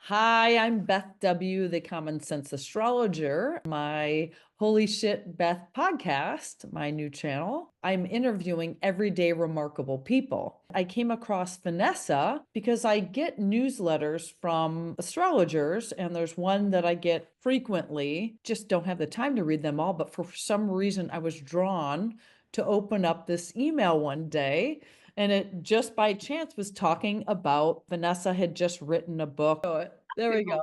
Hi, I'm Beth W., the Common Sense Astrologer. My Holy Shit Beth podcast, my new channel. I'm interviewing everyday remarkable people. I came across Vanessa because I get newsletters from astrologers, and there's one that I get frequently. Just don't have the time to read them all, but for some reason, I was drawn to open up this email one day. And it just by chance was talking about Vanessa had just written a book. Oh, there we go.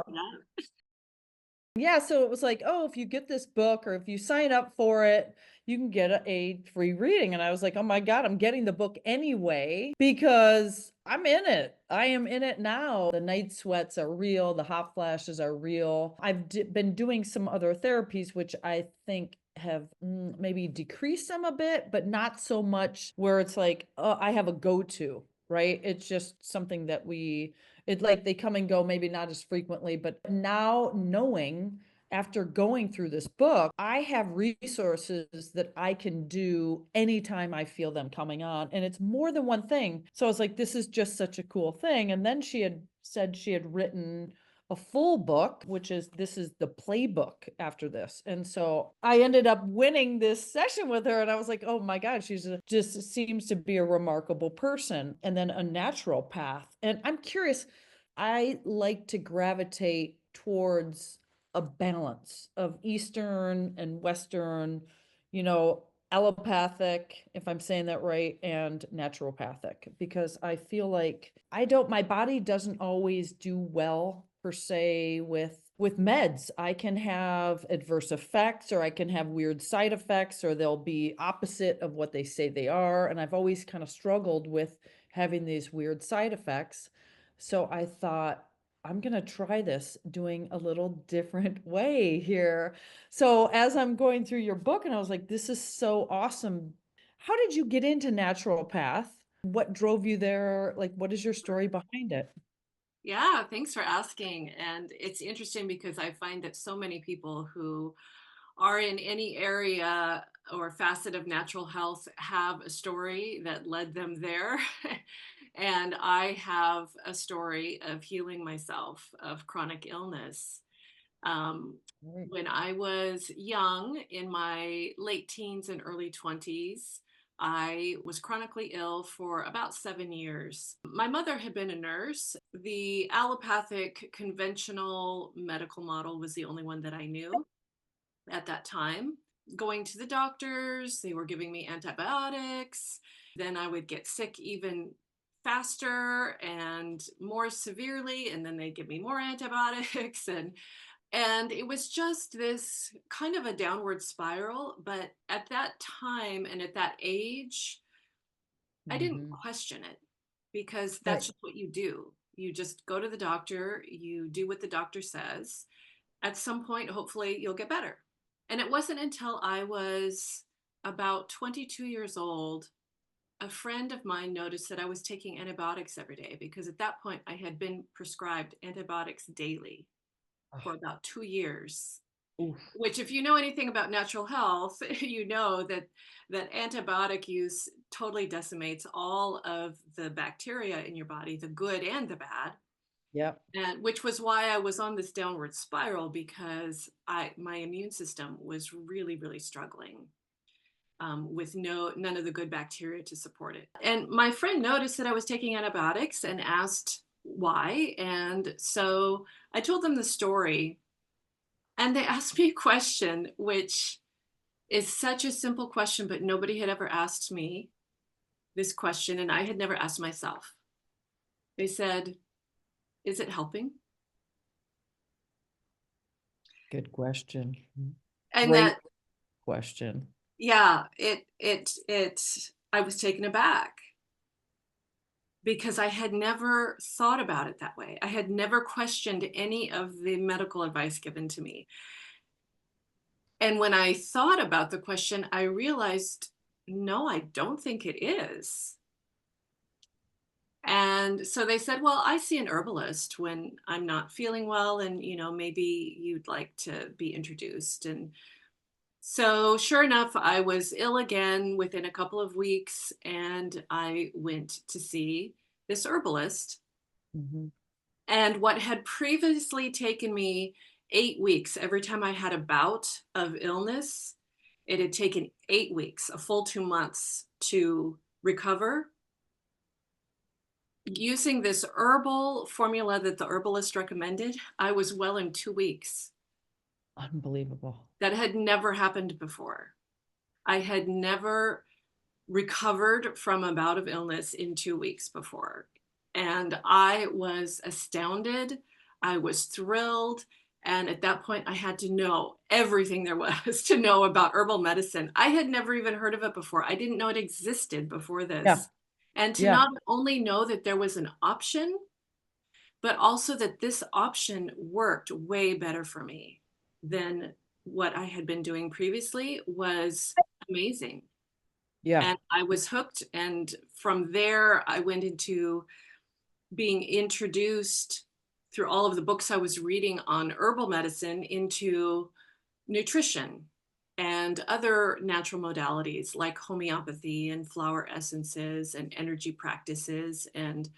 Yeah, so it was like, oh, if you get this book or if you sign up for it, you can get a free reading. And I was like, oh my God, I'm getting the book anyway because I'm in it. I am in it now. The night sweats are real, the hot flashes are real. I've been doing some other therapies, which I think have maybe decreased them a bit, but not so much where it's like, oh, I have a go-to, right? It's just something that they come and go, maybe not as frequently, but now knowing after going through this book, I have resources that I can do anytime I feel them coming on. And it's more than one thing. So I was like, this is just such a cool thing. And then she had said she had written a full book, this is the playbook after this. And so I ended up winning this session with her. And I was like, oh my God, just seems to be a remarkable person. And then a naturopath. And I'm curious, I like to gravitate towards a balance of Eastern and Western, allopathic, if I'm saying that right, and naturopathic, because I feel like my body doesn't always do well per se with meds. I can have adverse effects or I can have weird side effects or they'll be opposite of what they say they are. And I've always kind of struggled with having these weird side effects. So I thought, I'm going to try this doing a little different way here. So as I'm going through your book, and I was like, this is so awesome. How did you get into naturopath? What drove you there? Like, what is your story behind it? Yeah, thanks for asking. And it's interesting because I find that so many people who are in any area or facet of natural health have a story that led them there. And I have a story of healing myself of chronic illness. Um, Right. when I was young, in my late teens and early 20s, I was chronically ill for about 7 years. My mother had been a nurse. The allopathic conventional medical model was the only one that I knew at that time. Going to the doctors, they were giving me antibiotics. Then I would get sick even faster and more severely, and then they'd give me more antibiotics. And it was just this kind of a downward spiral. But at that time and at that age, I didn't Mhm. question it because that's Right. just what you do. You just go to the doctor, you do what the doctor says. At some point, hopefully, you'll get better. And it wasn't until I was about 22 years old, a friend of mine noticed that I was taking antibiotics every day because at that point I had been prescribed antibiotics daily for Ah, about 2 years. oof. Which, if you know anything about natural health, you know that antibiotic use totally decimates all of the bacteria in your body, the good and the bad. Yep. And which was why I was on this downward spiral because my immune system was really, really struggling with none of the good bacteria to support it. And my friend noticed that I was taking antibiotics and asked why. And so I told them the story, and they asked me a question, which is such a simple question, but nobody had ever asked me this question, and I had never asked myself. They said, "Is it helping?" Good question. And Great that, question. yeah, I was taken aback because I had never thought about it that way. I had never questioned any of the medical advice given to me. And when I thought about the question, I realized, no, I don't think it is. And so they said, "Well, I see an herbalist when I'm not feeling well, and maybe you'd like to be introduced." And so, sure enough, I was ill again within a couple of weeks, and I went to see this herbalist. Mhm. And what had previously taken me 8 weeks every time I had a bout of illness, it had taken 8 weeks, a full 2 months to recover. Using this herbal formula that the herbalist recommended, I was well in 2 weeks. Unbelievable. That had never happened before. I had never recovered from a bout of illness in 2 weeks before. And I was astounded. I was thrilled. And at that point, I had to know everything there was to know about herbal medicine. I had never even heard of it before. I didn't know it existed before Yeah. this. And to Yeah. not only know that there was an option, but also that this option worked way better for me than what I had been doing previously was amazing. Yeah. And I was hooked. And from there, I went into being introduced through all of the books I was reading on herbal medicine into nutrition and other natural modalities like homeopathy and flower essences and energy practices. And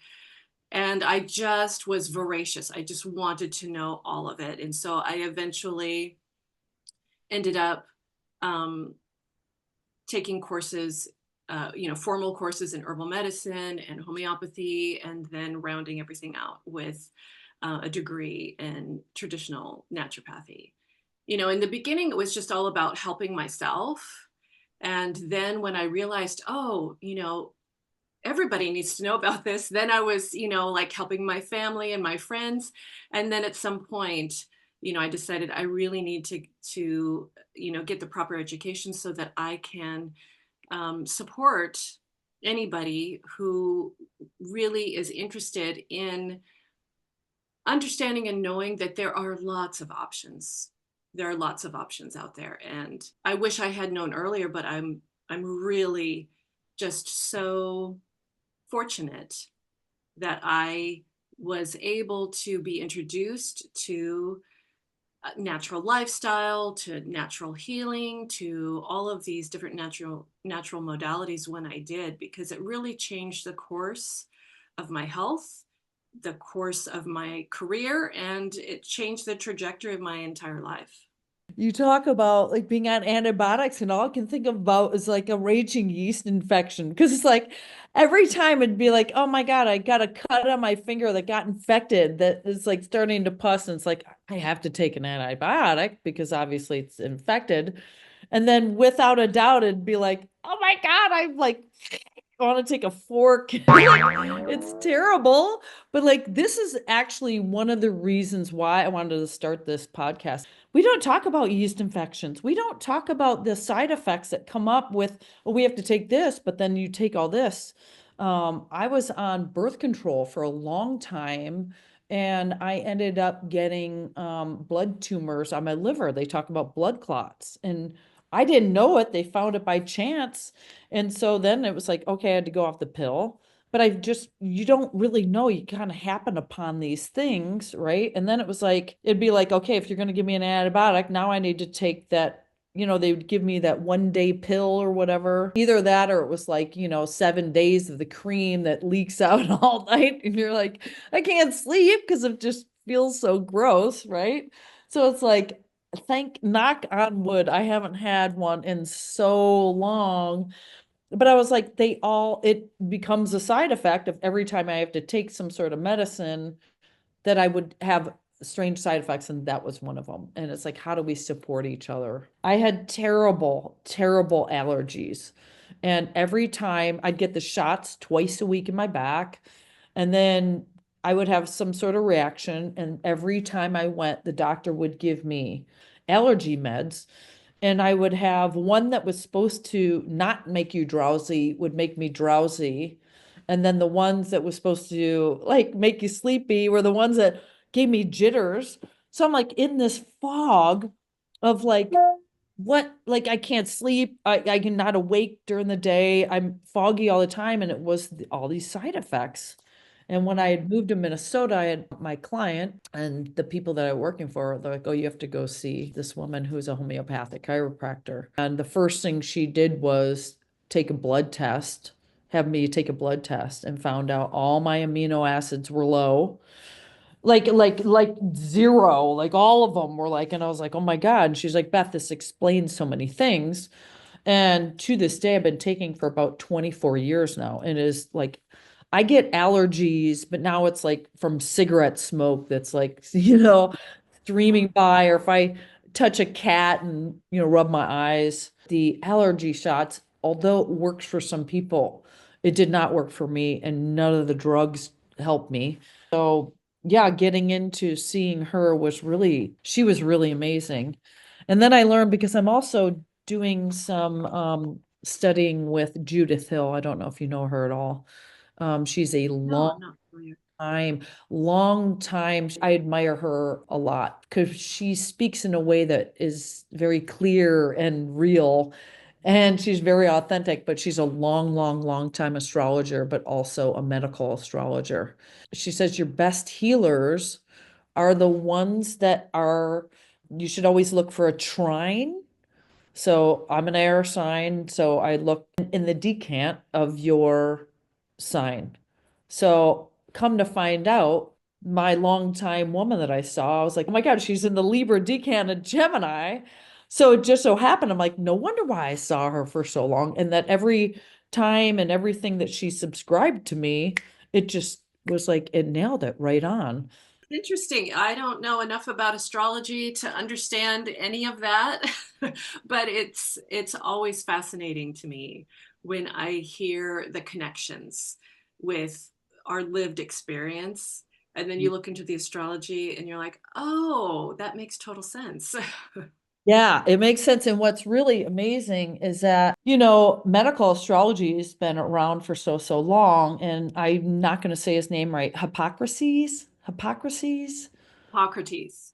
I just was voracious. I just wanted to know all of it. And so I eventually ended up um, taking courses, formal courses in herbal medicine and homeopathy, and then rounding everything out with a degree in traditional naturopathy. In the beginning, it was just all about helping myself. And then when I realized, oh, everybody needs to know about this, then I was, like helping my family and my friends. And then at some point, I decided I really need to get the proper education so that I can support anybody who really is interested in understanding and knowing that there are lots of options. There are lots of options out there, and I wish I had known earlier, but I'm really just so fortunate that I was able to be introduced to natural lifestyle, to natural healing, to all of these different natural modalities when I did, because it really changed the course of my health, the course of my career, and it changed the trajectory of my entire life. You talk about like being on antibiotics, and all I can think about is like a raging yeast infection. Because it's like every time it'd be like, oh my God, I got a cut on my finger that got infected that is like starting to pus. And it's like, I have to take an antibiotic because obviously it's infected. And then without a doubt, it'd be like, oh my God, I'm like, I want to take a fork. It's terrible. But like, this is actually one of the reasons why I wanted to start this podcast. We don't talk about yeast infections. We don't talk about the side effects that come up with, well, we have to take this, but then you take all this. I was on birth control for a long time, and I ended up getting blood tumors on my liver. They talk about blood clots, and I didn't know it. They found it by chance. And so then it was like, okay, I had to go off the pill. But you don't really know. You kind of happen upon these things, right? And then it was like, it'd be like, okay, if you're going to give me an antibiotic, now I need to take that, they would give me that 1 day pill or whatever. Either that or it was like, 7 days of the cream that leaks out all night. And you're like, I can't sleep because it just feels so gross, right? So it's like, knock on wood, I haven't had one in so long. But I was like, it becomes a side effect of every time I have to take some sort of medicine that I would have strange side effects, and that was one of them. And it's like, how do we support each other? I had terrible, terrible allergies. And every time I'd get the shots twice a week in my back, and then I would have some sort of reaction. And every time I went, the doctor would give me allergy meds. And I would have one that was supposed to not make you drowsy would make me drowsy. And then the ones that was supposed to like make you sleepy were the ones that gave me jitters. So I'm like in this fog of like, what, like I can't sleep. I can not awake during the day. I'm foggy all the time. And it was all these side effects. And when I had moved to Minnesota, I had my client and the people that I were working for, they're like, oh, you have to go see this woman who's a homeopathic chiropractor. And the first thing she did was take a blood test, have me take a blood test, and found out all my amino acids were low. like zero, like all of them were like, and I was like, oh my God. And she's like, Beth, this explains so many things. And to this day, I've been taking for about 24 years now. And it is like, I get allergies, but now it's like from cigarette smoke that's like, streaming by, or if I touch a cat and, rub my eyes. The allergy shots, although it works for some people, it did not work for me, and none of the drugs helped me. So, yeah, getting into seeing her she was really amazing. And then I learned, because I'm also doing some studying with Judith Hill. I don't know if you know her at all. She's a No, I'm not familiar. time, long time. I admire her a lot because she speaks in a way that is very clear and real. And she's very authentic, but she's a long, long, long time astrologer, but also a medical astrologer. She says your best healers are the ones you should always look for a trine. So I'm an air sign, so I look in the decant of your sign. So come to find out, my longtime woman that I saw, I was like, oh my God, she's in the Libra decant of Gemini. So it just so happened, I'm like, no wonder why I saw her for so long. And that every time and everything that she subscribed to me, it just was like, it nailed it right on. Interesting. I don't know enough about astrology to understand any of that, but it's always fascinating to me when I hear the connections with our lived experience. And then you look into the astrology and you're like, oh, that makes total sense. Yeah, it makes sense. And what's really amazing is that, medical astrology has been around for so, so long. And I'm not going to say his name right. Hippocrates? Hippocrates? Hippocrates.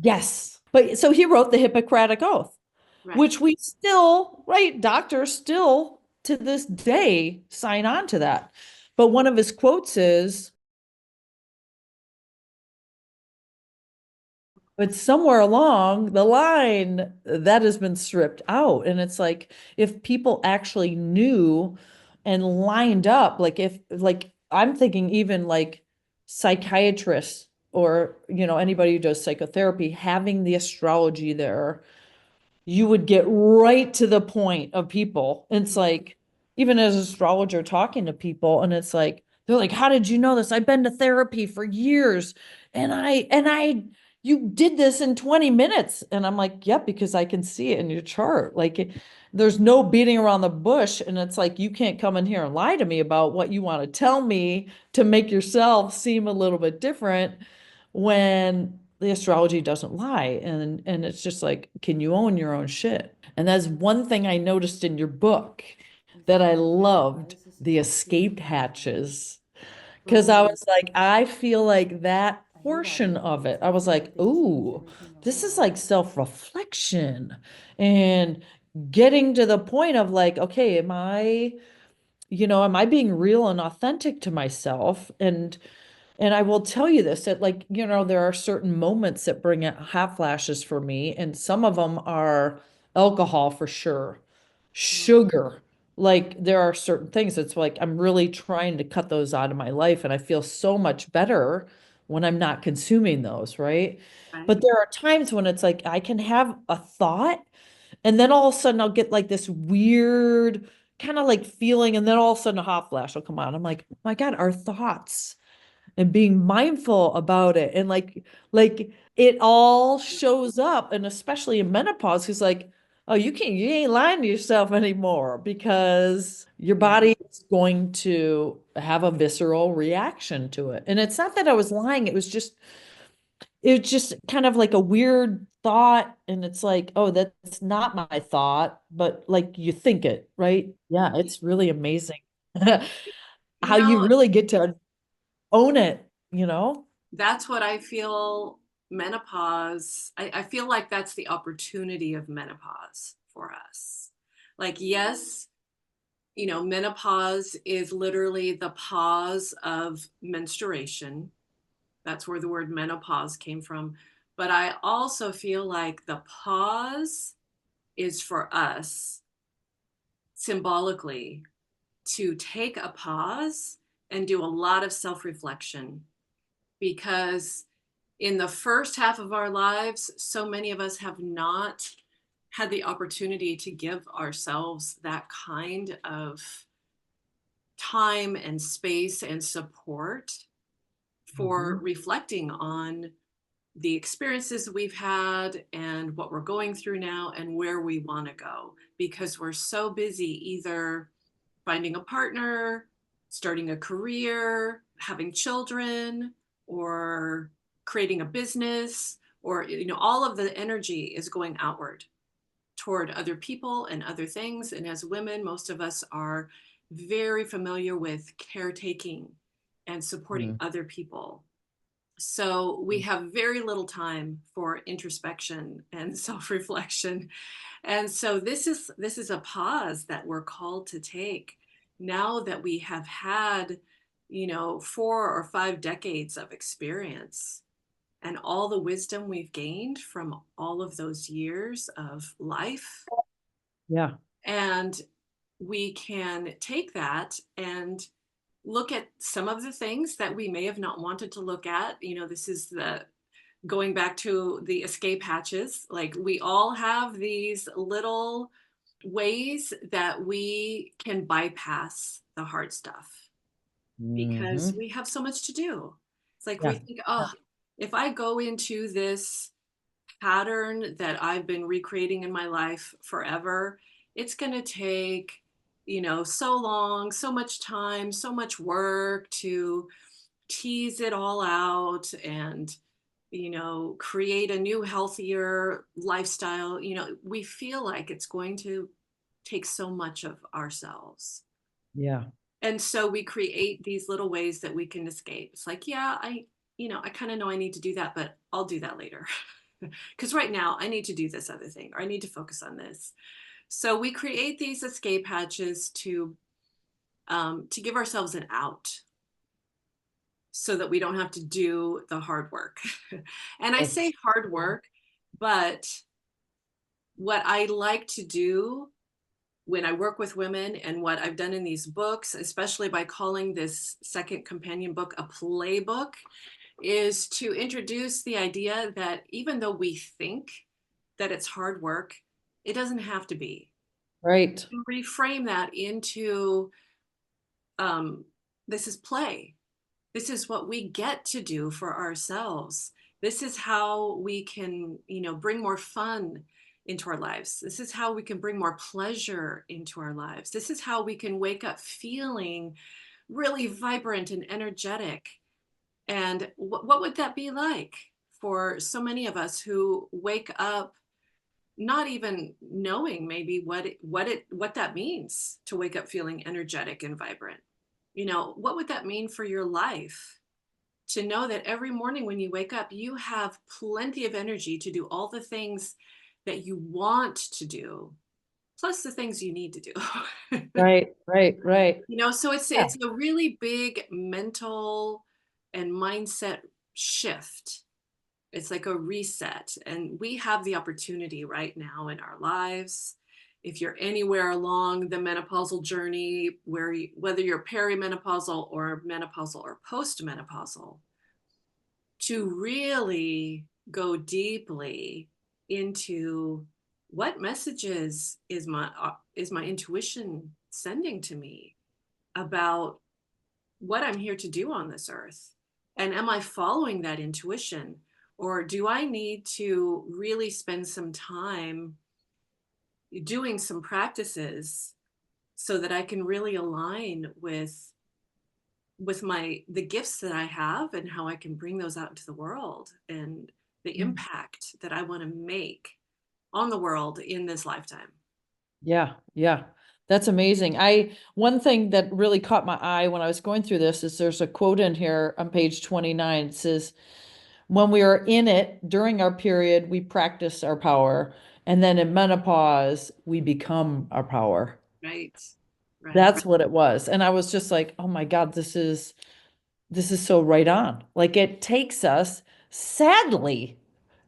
Yes. But so he wrote the Hippocratic Oath, Right. which we still, right, doctors still to this day sign on to that. But one of his quotes is, but somewhere along the line, that has been stripped out. And it's like, if people actually knew and lined up, like, I'm thinking even like psychiatrists or, anybody who does psychotherapy, having the astrology there, you would get right to the point of people. It's like, even as an astrologer talking to people, and it's like, they're like, how did you know this? I've been to therapy for years. You did this in 20 minutes. And I'm like, yep, because I can see it in your chart. There's no beating around the bush. And it's like, you can't come in here and lie to me about what you want to tell me to make yourself seem a little bit different, when the astrology doesn't lie. And it's just like, can you own your own shit? And that's one thing I noticed in your book that I loved, the escape hatches. Because I was like, I feel like that portion of it, I was like, ooh, this is like self-reflection and getting to the point of like, okay, am I being real and authentic to myself? And I will tell you this, that, like, there are certain moments that bring out hot flashes for me, and some of them are alcohol for sure, sugar. Like, there are certain things it's like I'm really trying to cut those out of my life, and I feel so much better when I'm not consuming those, right? Right. But there are times when it's like I can have a thought, and then all of a sudden I'll get like this weird kind of like feeling, and then all of a sudden a hot flash will come on. I'm like, oh my God, our thoughts, and being mindful about it, and like it all shows up, and especially in menopause, because like, oh, you ain't lying to yourself anymore, because your body is going to have a visceral reaction to it. And it's not that I was lying, it was just kind of like a weird thought, and it's like, oh, that's not my thought, but like you think it, right? Yeah, it's really amazing You how you know, really get to own it. that's what I feel menopause, I feel like that's the opportunity of menopause for us. Like, yes, menopause is literally the pause of menstruation. That's where the word menopause came from. But I also feel like the pause is for us symbolically to take a pause and do a lot of self reflection because in the first half of our lives, so many of us have not had the opportunity to give ourselves that kind of time and space and support for Mhm. reflecting on the experiences we've had and what we're going through now and where we want to go, because we're so busy either finding a partner, starting a career, having children, or creating a business, or all of the energy is going outward toward other people and other things. And as women, most of us are very familiar with caretaking and supporting Mm. other people. So we have very little time for introspection and self-reflection. And so this is a pause that we're called to take now that we have had, 4 or 5 decades of experience and all the wisdom we've gained from all of those years of life. Yeah. And we can take that and look at some of the things that we may have not wanted to look at. This is the going back to the escape hatches. Like, we all have these little ways that we can bypass the hard stuff because Hmm. we have so much to do. It's like we Yeah. think, Yeah. oh, if I go into this pattern that I've been recreating in my life forever, it's going to take, so long, so much time, so much work to tease it all out and, create a new, healthier lifestyle. We feel like it's going to take so much of ourselves. Yeah. And so we create these little ways that we can escape. It's like, yeah, I kind of know I need to do that, but I'll do that later. Because right now I need to do this other thing, or I need to focus on this. So we create these escape hatches to give ourselves an out so that we don't have to do the hard work. And I say That's hard work, but what I like to do when I work with women and what I've done in these books, especially by calling this second companion book a playbook, is to introduce the idea that even though we think that it's hard work, it doesn't have to be. right. To reframe that into um, this is play. This is what we get to do for ourselves. This is how we can, bring more fun into our lives. This is how we can bring more pleasure into our lives. This is how we can wake up feeling really vibrant and energetic. And what would that be like for so many of us who wake up not even knowing maybe what that means to wake up feeling energetic and vibrant? What would that mean for your life? To know that every morning when you wake up, you have plenty of energy to do all the things that you want to do, plus the things you need to do. Right. Right. Right. So it's Yeah. it's a really big mental and mindset shift. It's like a reset, and we have the opportunity right now in our lives. If you're anywhere along the menopausal journey, whether you're perimenopausal or menopausal or postmenopausal, to really go deeply into what messages is my intuition sending to me about what I'm here to do on this earth, and am I following that intuition, or do I need to really spend some time doing some practices so that I can really align with the gifts that I have and how I can bring those out into the world and the Mm. impact that I want to make on the world in this lifetime. Yeah. Yeah. That's amazing. One thing that really caught my eye when I was going through this is there's a quote in here on page 29. It says, when we are in it during our period, we practice our power. And then in menopause, we become our power. Right. Right. That's what it was. And I was just like, oh my God, this is so right on. Like it takes us, sadly,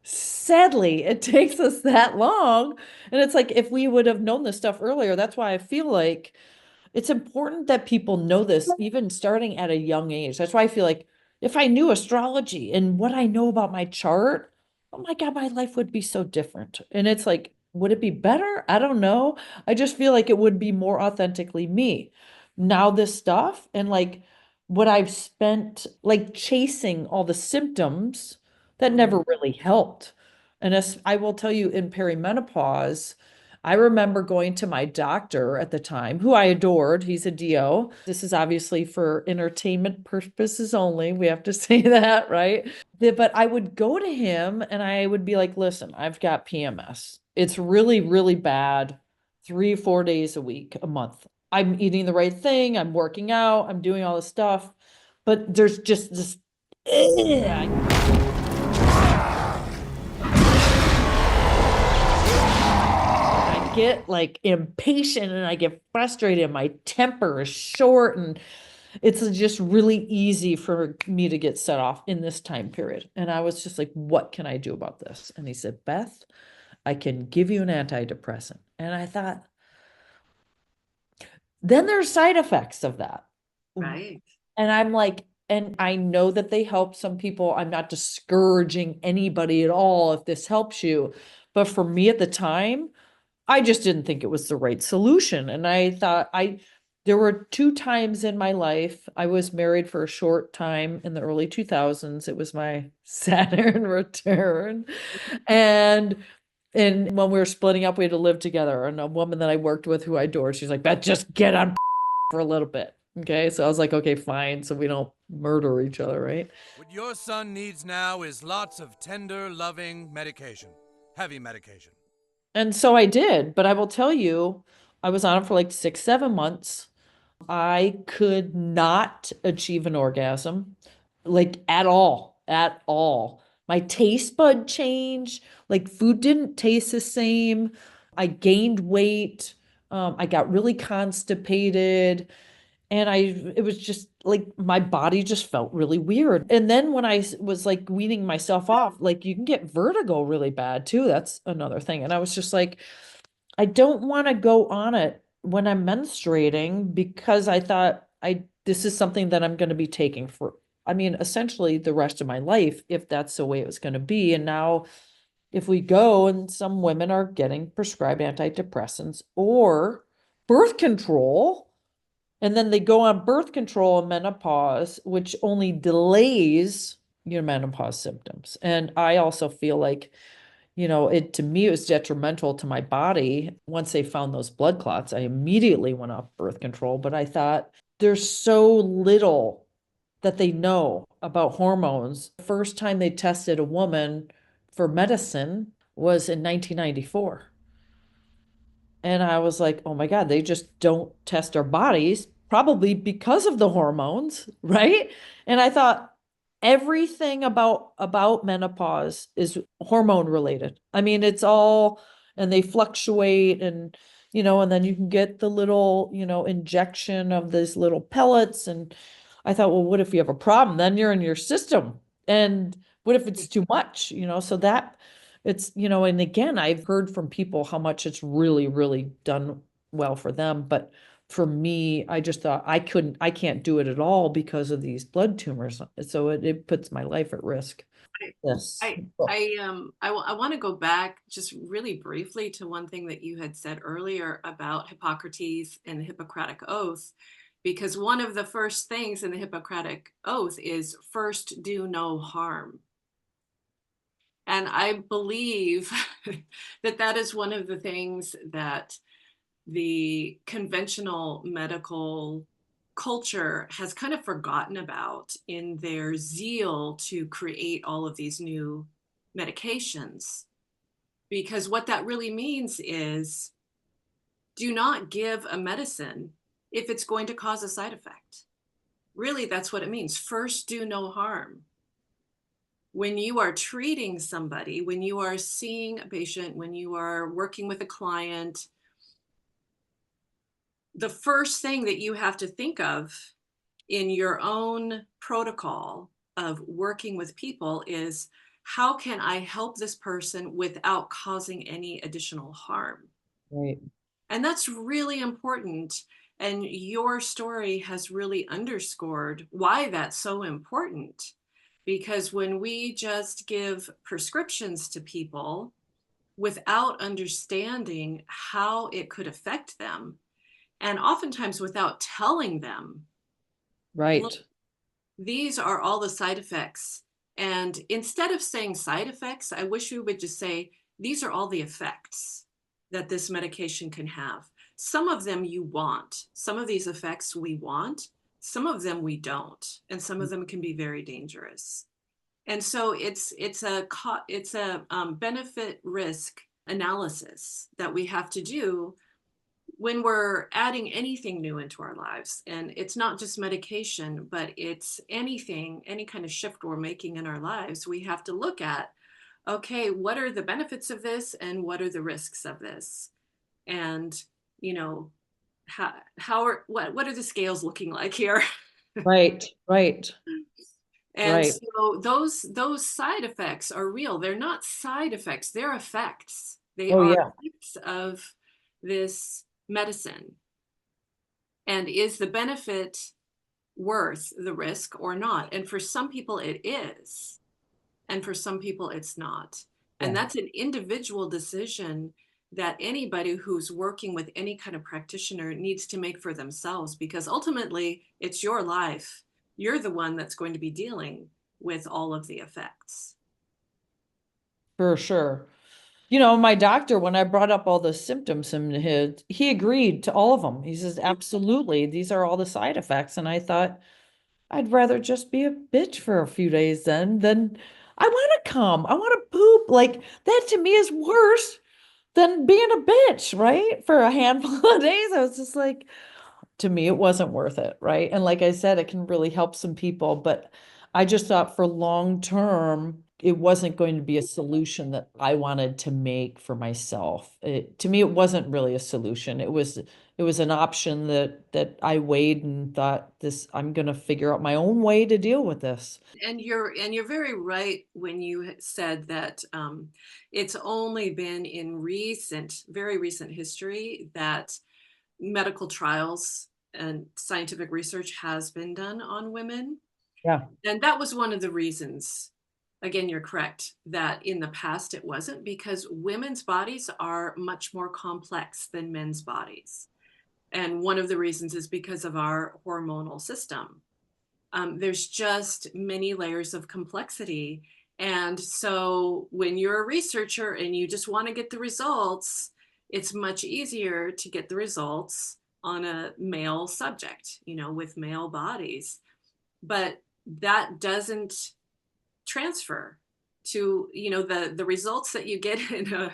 it takes us that long. And it's like if we would have known this stuff earlier, that's why I feel like it's important that people know this, even starting at a young age. That's why I feel like if I knew astrology and what I know about my chart, oh my God, my life would be so different. And it's like, would it be better? I don't know. I just feel like it would be more authentically me. Now, this stuff and like what I've spent like chasing all the symptoms that Mhm. never really helped. And as I will tell you, in perimenopause, I remember going to my doctor at the time, who I adored. He's a DO. This is obviously for entertainment purposes only. We have to say that, right? But I would go to him and I would be like, listen, I've got PMS. It's really, really bad, 3, 4 days a week, a month. I'm eating the right thing. I'm working out. I'm doing all this stuff. But there's just this. I get like impatient and I get frustrated. My temper is short and it's just really easy for me to get set off in this time period. And I was just like, what can I do about this? And he said, Beth, I can give you an antidepressant. And I thought, then there's side effects of that. Right. And I'm like, and I know that they help some people. I'm not discouraging anybody at all if this helps you. But for me at the time, I just didn't think it was the right solution. And I thought there were 2 times in my life. I was married for a short time in the early 2000s. It was my Saturn return. And when we were splitting up, we had to live together. And a woman that I worked with who I adored, she's like, Beth, just get on for a little bit. Okay. So I was like, okay, fine. So we don't murder each other, right? What your son needs now is lots of tender, loving medication. Heavy medication. And so I did, but I will tell you, I was on it for like 6, 7 months. I could not achieve an orgasm, like at all, at all. My taste bud changed, like food didn't taste the same. I gained weight. I got really constipated. And it was just like my body just felt really weird. And then when I was like weaning myself off, like you can get vertigo really bad too. That's another thing. And I was just like, I don't want to go on it when I'm menstruating because I thought this is something that I'm going to be taking for, I mean, essentially the rest of my life, if that's the way it was going to be. And now if we go and some women are getting prescribed antidepressants or birth control, and then they go on birth control and menopause, which only delays your menopause symptoms. And I also feel like, it to me it was detrimental to my body. Once they found those blood clots, I immediately went off birth control. But I thought there's so little that they know about hormones. The first time they tested a woman for medicine was in 1994. And I was like, oh my God, they just don't test our bodies, probably because of the hormones, right? And I thought everything about menopause is hormone related. I mean, it's all and they fluctuate and then you can get the little, injection of these little pellets. And I thought, well, what if you have a problem? Then you're in your system. And what if it's too much? So that and again, I've heard from people how much it's really, really done well for them. But for me, I just thought I can't do it at all because of these blood tumors. So it puts my life at risk. Yes. I want to go back just really briefly to one thing that you had said earlier about Hippocrates and the Hippocratic Oath, because one of the first things in the Hippocratic Oath is first do no harm. And I believe that that is one of the things that the conventional medical culture has kind of forgotten about in their zeal to create all of these new medications. Because what that really means is do not give a medicine if it's going to cause a side effect. Really, that's what it means. First, do no harm. When you are treating somebody, when you are seeing a patient, when you are working with a client, the first thing that you have to think of in your own protocol of working with people is how can I help this person without causing any additional harm? Right. And that's really important. And your story has really underscored why that's so important. Because when we just give prescriptions to people without understanding how it could affect them, and oftentimes without telling them, Right. look, these are all the side effects. And instead of saying side effects, I wish we would just say, these are all the effects that this medication can have. Some of them you want, some of these effects we want, some of them we don't, and some of them can be very dangerous. And so it's a benefit risk analysis that we have to do when we're adding anything new into our lives. And it's not just medication, but it's anything, any kind of shift we're making in our lives. We have to look at, okay, what are the benefits of this and what are the risks of this? And, you know, what are the scales looking like here? Right. Right. And Right. so those side effects are real. They're not side effects, they're effects. They Oh, are yeah. effects of this medicine. And is the benefit worth the risk or not? And for some people it is, and for some people it's not. And Yeah. that's an individual decision that anybody who's working with any kind of practitioner needs to make for themselves, because ultimately it's your life. You're the one that's going to be dealing with all of the effects. For sure. You know, my doctor, when I brought up all the symptoms in his, he agreed to all of them. He says, absolutely, these are all the side effects. And I thought, I'd rather just be a bitch for a few days than I want to come. I want to poop. Like that to me is worse than being a bitch, right? For a handful of days. I was just like, to me, it wasn't worth it, right? And like I said, it can really help some people, but I just thought for long term, it wasn't going to be a solution that I wanted to make for myself. To me, it wasn't really a solution. It was an option that I weighed and thought this, I'm going to figure out my own way to deal with this. And you're very right when you said that it's only been in very recent history that medical trials and scientific research has been done on women. Yeah. And that was one of the reasons, again, you're correct, that in the past it wasn't, because women's bodies are much more complex than men's bodies. And one of the reasons is because of our hormonal system. There's just many layers of complexity. And so when you're a researcher and you just want to get the results, it's much easier to get the results on a male subject, with male bodies. But that doesn't transfer to, the results that you get in a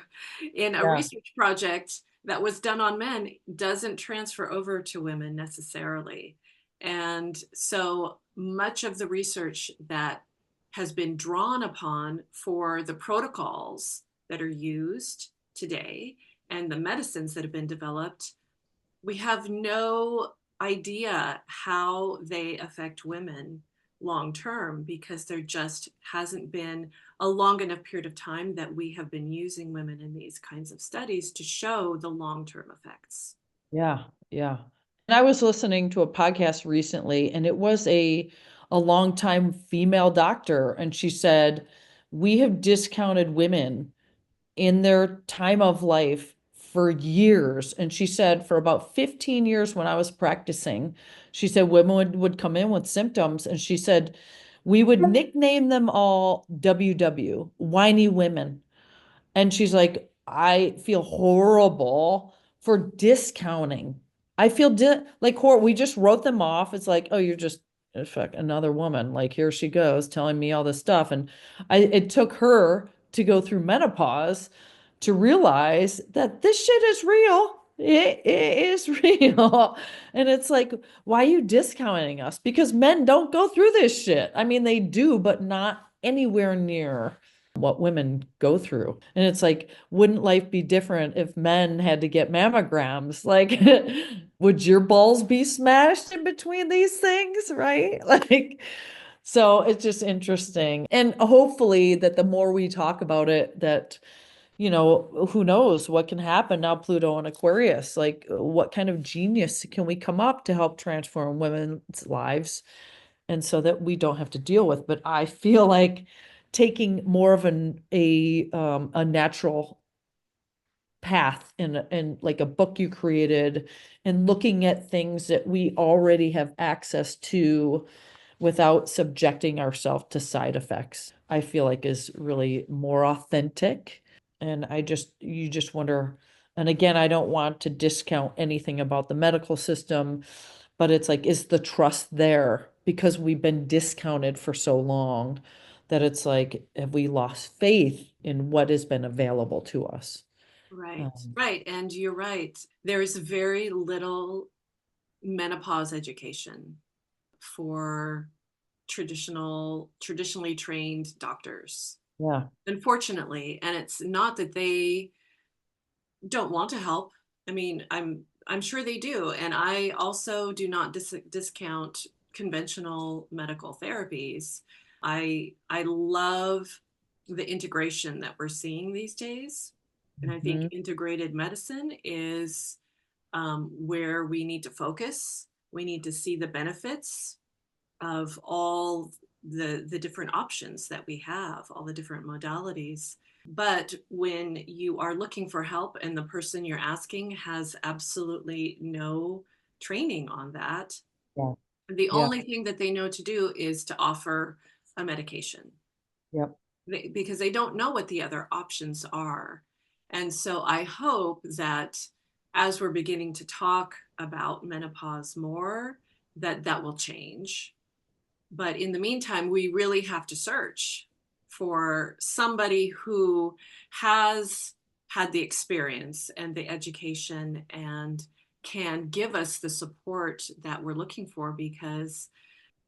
Yeah. research project that was done on men doesn't transfer over to women necessarily. And so much of the research that has been drawn upon for the protocols that are used today and the medicines that have been developed, we have no idea how they affect women long term, because there just hasn't been a long enough period of time that we have been using women in these kinds of studies to show the long term effects. Yeah, yeah. And I was listening to a podcast recently, and it was a longtime female doctor, and she said, "We have discounted women in their time of life for years." And she said, for about 15 years when I was practicing, she said women would come in with symptoms, and she said we would nickname them all WW, whiny women. And she's like, I feel horrible for discounting. I feel like we just wrote them off. It's like, oh, you're just fuck another woman. Like here she goes telling me all this stuff. And it took her to go through menopause to realize that this shit is real. It is real. And it's like, why are you discounting us? Because men don't go through this shit. I mean, they do, but not anywhere near what women go through. And it's like, wouldn't life be different if men had to get mammograms? Like, would your balls be smashed in between these things, right? Like, so it's just interesting. And hopefully that the more we talk about it, that who knows what can happen now, Pluto and Aquarius, like what kind of genius can we come up to help transform women's lives and so that we don't have to deal with. But I feel like taking more of a natural path in like a book you created and looking at things that we already have access to without subjecting ourselves to side effects, I feel like is really more authentic. And you just wonder, and again, I don't want to discount anything about the medical system, but it's like, is the trust there? Because we've been discounted for so long that it's like, have we lost faith in what has been available to us? Right, right. And you're right. There is very little menopause education for traditionally trained doctors, Yeah. unfortunately. And it's not that they don't want to help. I mean, I'm sure they do. And I also do not discount conventional medical therapies. I love the integration that we're seeing these days. And I think Mhm. integrated medicine is where we need to focus. We need to see the benefits of all the different options that we have, all the different modalities. But when you are looking for help and the person you're asking has absolutely no training on that, Yeah. the Yeah. only thing that they know to do is to offer a medication Yep. because they don't know what the other options are. And so I hope that as we're beginning to talk about menopause more, that will change. But in the meantime, we really have to search for somebody who has had the experience and the education and can give us the support that we're looking for, because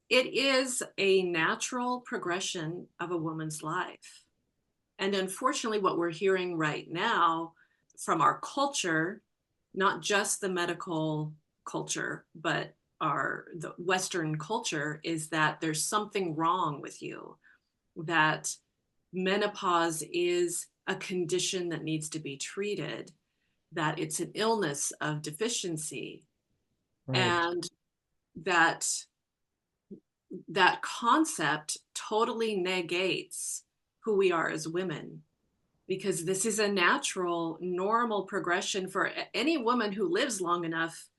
it is a natural progression of a woman's life. And unfortunately, what we're hearing right now from our culture, not just the medical culture, but the Western culture, is that there's something wrong with you, that menopause is a condition that needs to be treated, that it's an illness of deficiency, Right. and that that concept totally negates who we are as women, because this is a natural, normal progression for any woman who lives long enough,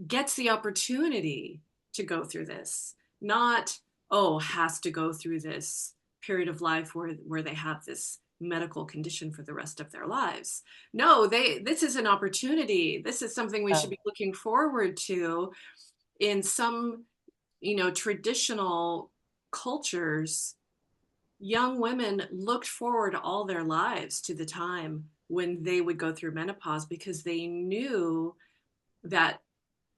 gets the opportunity to go through this, not, oh, has to go through this period of life where they have this medical condition for the rest of their lives. No, this is an opportunity. This is something we Yeah. should be looking forward to. In some, traditional cultures, young women looked forward all their lives to the time when they would go through menopause, because they knew that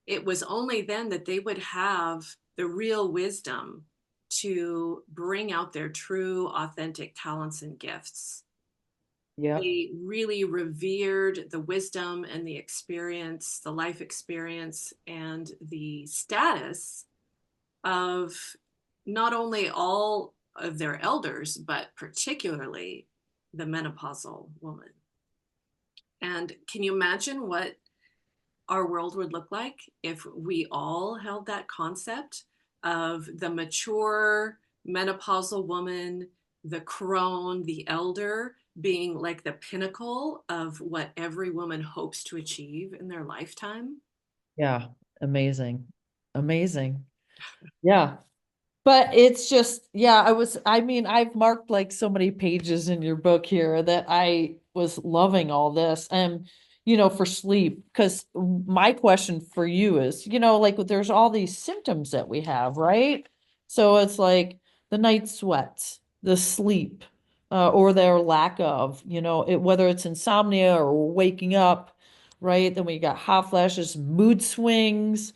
it was only then that they would have the real wisdom to bring out their true, authentic talents and gifts. Yep. They really revered the wisdom and the experience, the life experience, and the status of not only all of their elders, but particularly the menopausal woman. And can you imagine what our world would look like if we all held that concept of the mature menopausal woman, the crone, the elder, being like the pinnacle of what every woman hopes to achieve in their lifetime? Yeah. Amazing. Amazing. Yeah. But it's just, yeah, I mean, I've marked like so many pages in your book here that I was loving all this. And, for sleep, because my question for you is, like there's all these symptoms that we have, right? So it's like the night sweats, the sleep, or their lack of, whether it's insomnia or waking up, right? Then we got hot flashes, mood swings,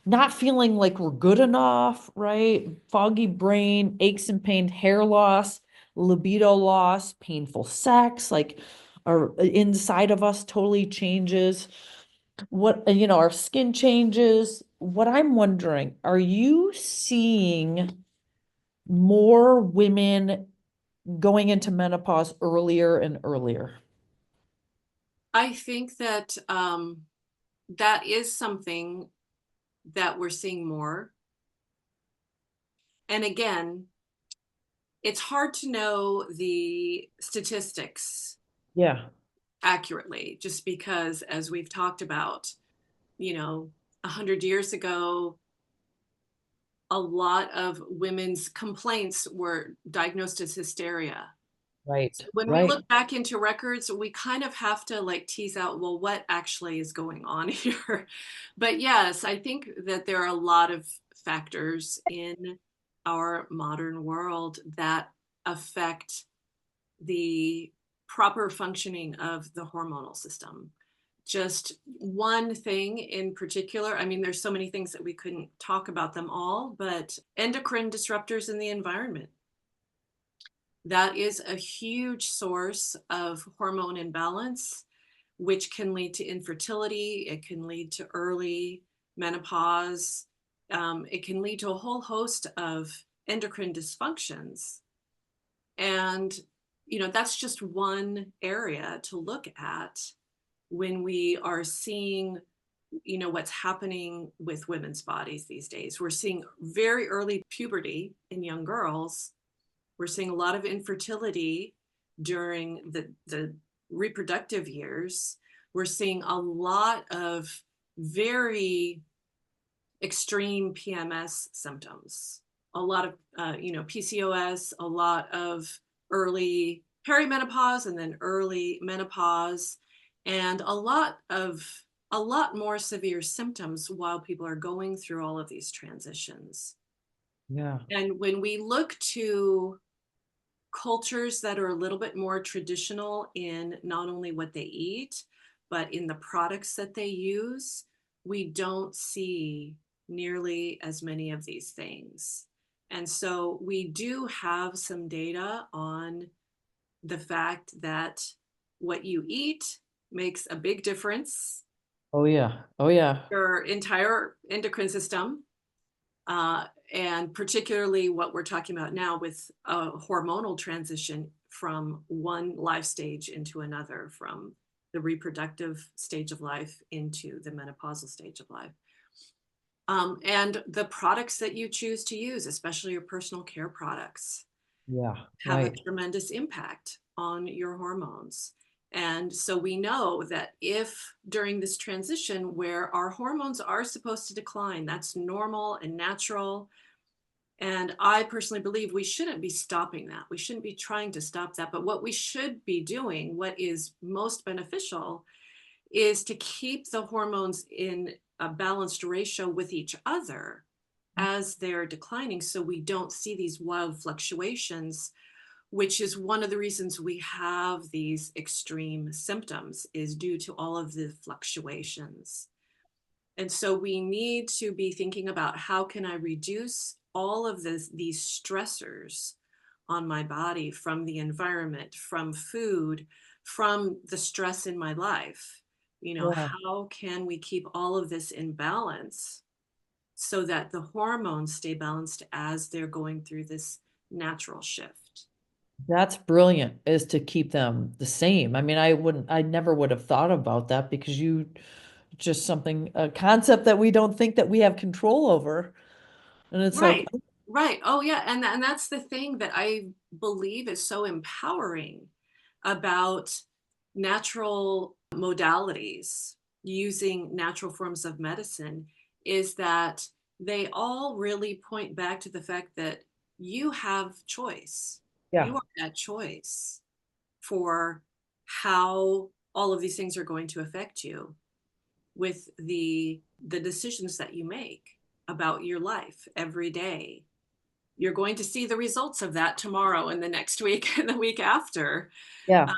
not feeling like we're good enough, right? Foggy brain, aches and pain, hair loss, libido loss, painful sex, like our inside of us totally changes. Our skin changes. What I'm wondering, are you seeing more women going into menopause earlier and earlier? I think that that is something that we're seeing more. And again, it's hard to know the statistics Yeah. accurately, just because, as we've talked about, 100 years ago, a lot of women's complaints were diagnosed as hysteria. Right. So when we Right. look back into records, we kind of have to like tease out, well, what actually is going on here? But yes, I think that there are a lot of factors in our modern world that affect the proper functioning of the hormonal system. Just one thing in particular, I mean, there's so many things that we couldn't talk about them all, but endocrine disruptors in the environment. That is a huge source of hormone imbalance, which can lead to infertility. It can lead to early menopause. It can lead to a whole host of endocrine dysfunctions. And, that's just one area to look at when we are seeing, what's happening with women's bodies these days. We're seeing very early puberty in young girls. We're seeing a lot of infertility during the reproductive years. We're seeing a lot of very extreme PMS symptoms, a lot of PCOS, a lot of early perimenopause and then early menopause, and a lot more severe symptoms while people are going through all of these transitions. Yeah. And when we look to cultures that are a little bit more traditional in not only what they eat, but in the products that they use, we don't see nearly as many of these things. And so we do have some data on the fact that what you eat makes a big difference. Oh yeah. Oh yeah. Your entire endocrine system, and particularly what we're talking about now with a hormonal transition from one life stage into another, from the reproductive stage of life into the menopausal stage of life. And the products that you choose to use, especially your personal care products, Yeah. have a Right. tremendous impact on your hormones. And so we know that if during this transition where our hormones are supposed to decline, that's normal and natural. And I personally believe we shouldn't be stopping that. We shouldn't be trying to stop that. But what we should be doing, what is most beneficial, is to keep the hormones in a balanced ratio with each other as they're declining so we don't see these wild fluctuations, which is one of the reasons we have these extreme symptoms, is due to all of the fluctuations. And so we need to be thinking about, how can I reduce all of these stressors on my body from the environment, from food, from the stress in my life? Yeah. How can we keep all of this in balance so that the hormones stay balanced as they're going through this natural shift? That's brilliant, is to keep them the same. I mean, I never would have thought about that because just something, a concept that we don't think that we have control over. And it's like, Right. Right. Oh, yeah. And that's the thing that I believe is so empowering about natural modalities, using natural forms of medicine, is that they all really point back to the fact that you have choice. You yeah, are at choice for how all of these things are going to affect you with the decisions that you make about your life every day. You're going to see the results of that tomorrow and the next week and the week after. yeah,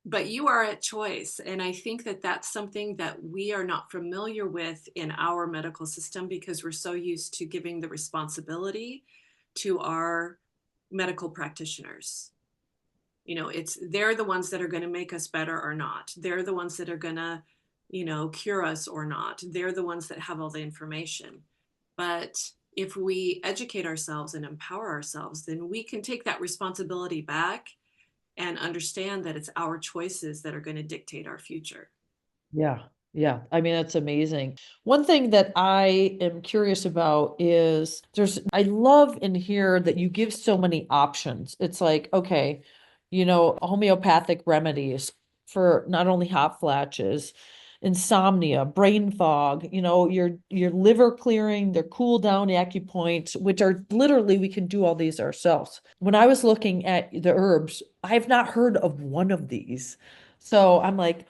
But you are at choice. And I think that that's something that we are not familiar with in our medical system, because we're so used to giving the responsibility to our medical practitioners. They're the ones that are going to make us better or not. They're the ones that are going to, cure us or not. They're the ones that have all the information. But if we educate ourselves and empower ourselves, then we can take that responsibility back and understand that it's our choices that are going to dictate our future. Yeah. Yeah. I mean, that's amazing. One thing that I am curious about is I love in here that you give so many options. It's like, okay, homeopathic remedies for not only hot flashes, insomnia, brain fog, your liver clearing, their cool down acupoints, which are literally, we can do all these ourselves. When I was looking at the herbs, I have not heard of one of these. So I'm like,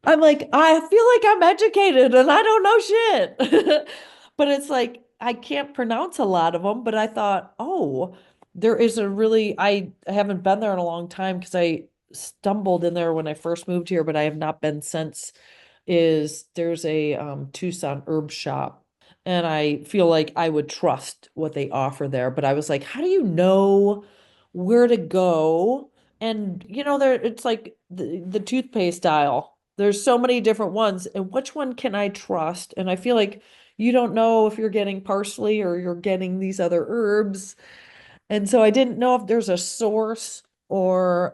I feel like I'm educated and I don't know shit. But it's like, I can't pronounce a lot of them, but I thought, oh, there is I haven't been there in a long time because I stumbled in there when I first moved here, but I have not been since. There's a Tucson herb shop, and I feel like I would trust what they offer there. But I was like, how do you know where to go? And it's like the toothpaste aisle. There's so many different ones, and which one can I trust? And I feel like you don't know if you're getting parsley or you're getting these other herbs. And so I didn't know if there's a source or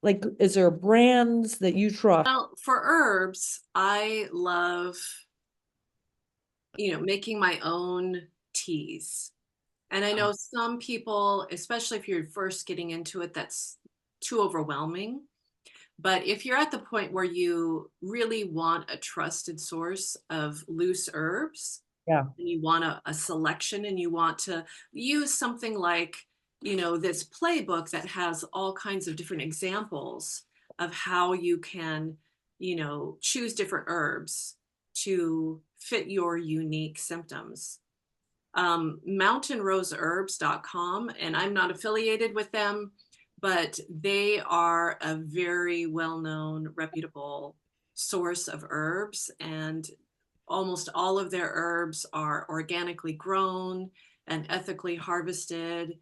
like, is there brands that you trust? Well, for herbs, I love, making my own teas. And I know some people, especially if you're first getting into it, that's too overwhelming. But if you're at the point where you really want a trusted source of loose herbs, Yeah. and you want a selection, and you want to use something like, this playbook that has all kinds of different examples of how you can, choose different herbs to fit your unique symptoms. mountainroseherbs.com, and I'm not affiliated with them, but they are a very well-known, reputable source of herbs, and almost all of their herbs are organically grown and ethically harvested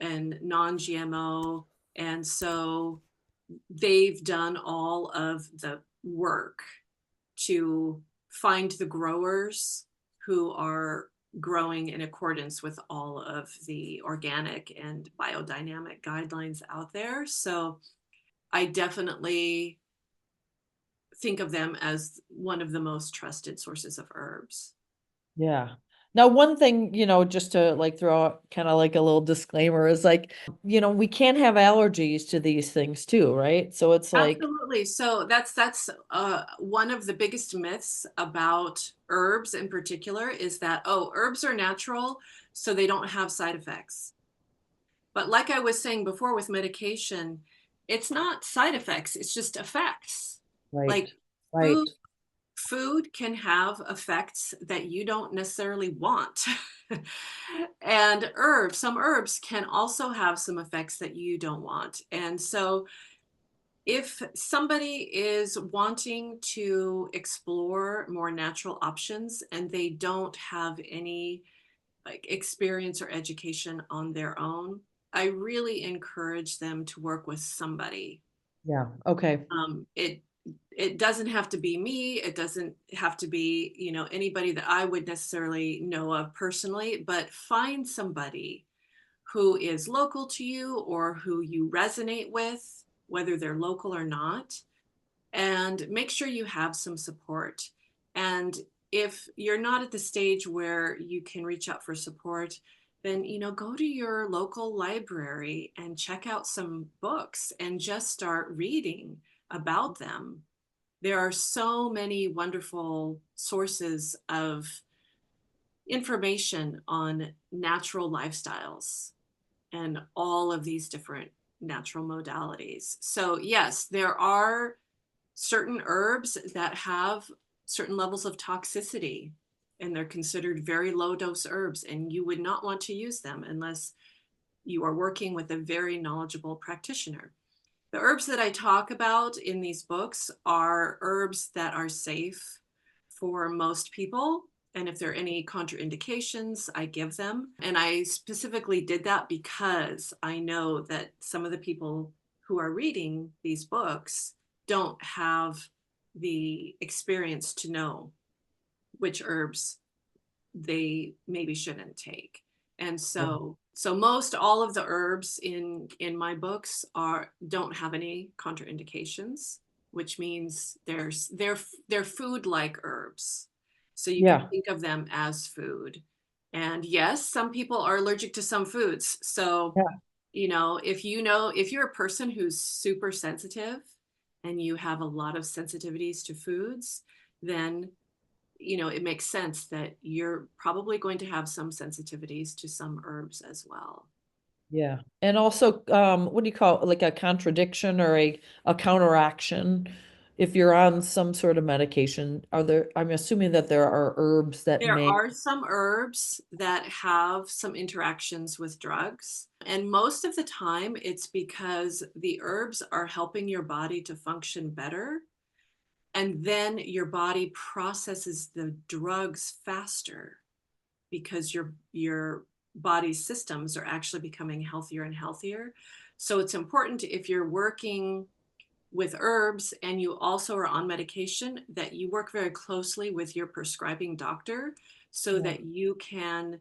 and non-GMO. And so they've done all of the work to find the growers who are growing in accordance with all of the organic and biodynamic guidelines out there. So I definitely think of them as one of the most trusted sources of herbs. Yeah. Now, one thing, just to like throw out kind of like a little disclaimer is like, we can have allergies to these things too, right? So it's like, Absolutely. So that's one of the biggest myths about herbs in particular, is that, oh, herbs are natural, so they don't have side effects. But like I was saying before with medication, it's not side effects, it's just effects. right, Like right. food, food can have effects that you don't necessarily want. And some herbs can also have some effects that you don't want. And so if somebody is wanting to explore more natural options and they don't have any like experience or education on their own, I really encourage them to work with somebody. Yeah. Okay. It doesn't have to be me. It doesn't have to be, anybody that I would necessarily know of personally, but find somebody who is local to you or who you resonate with, whether they're local or not, and make sure you have some support. And if you're not at the stage where you can reach out for support, then go to your local library and check out some books and just start reading about them. There are so many wonderful sources of information on natural lifestyles and all of these different natural modalities. So yes, there are certain herbs that have certain levels of toxicity, and they're considered very low dose herbs, and you would not want to use them unless you are working with a very knowledgeable practitioner. The herbs that I talk about in these books are herbs that are safe for most people. And if there are any contraindications, I give them. And I specifically did that because I know that some of the people who are reading these books don't have the experience to know which herbs they maybe shouldn't take. And so So most all of the herbs in my books don't have any contraindications, which means they're food-like herbs. So you can Yeah. think of them as food. And yes, some people are allergic to some foods. So, Yeah. if if you're a person who's super sensitive and you have a lot of sensitivities to foods, then it makes sense that you're probably going to have some sensitivities to some herbs as well. Yeah. And also, what do you call it? Like a contradiction or a counteraction? If you're on some sort of medication, I'm assuming that there are herbs that There may, are some herbs that have some interactions with drugs, and most of the time it's because the herbs are helping your body to function better, and then your body processes the drugs faster because your body's systems are actually becoming healthier and healthier. So it's important if you're working with herbs and you also are on medication that you work very closely with your prescribing doctor so yeah, that you can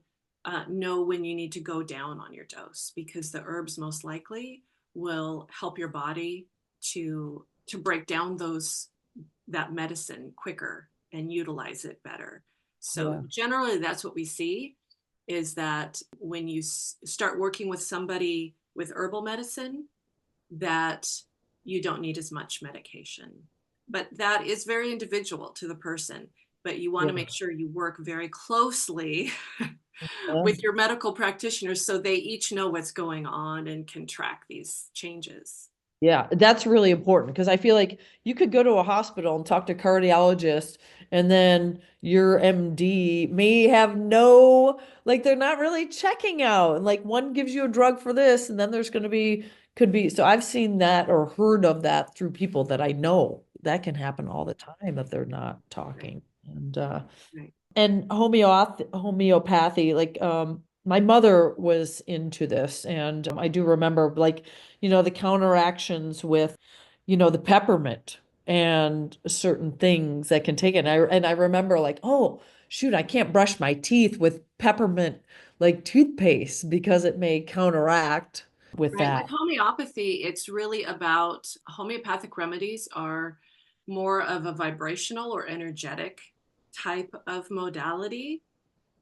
know when you need to go down on your dose, because the herbs most likely will help your body to break down that medicine quicker and utilize it better. So yeah, generally that's what we see, is that when you start working with somebody with herbal medicine, that you don't need as much medication. But that is very individual to the person. But you want to yeah. make sure you work very closely Yeah. with your medical practitioners so they each know what's going on and can track these changes. Yeah, that's really important because I feel like you could go to a hospital and talk to a cardiologist, and then your MD may have like they're not really checking out. And like one gives you a drug for this, and then there's going to could be. So I've seen that or heard of that through people that I know. That can happen all the time that they're not Right, talking. right. And homeopathy, like my mother was into this, and I do remember like, the counteractions with, the peppermint and certain things that can take it. And I remember like, oh shoot, I can't brush my teeth with peppermint like toothpaste because it may counteract with Right. With that. homeopathy, it's really about homeopathic remedies are more of a vibrational or energetic type of modality.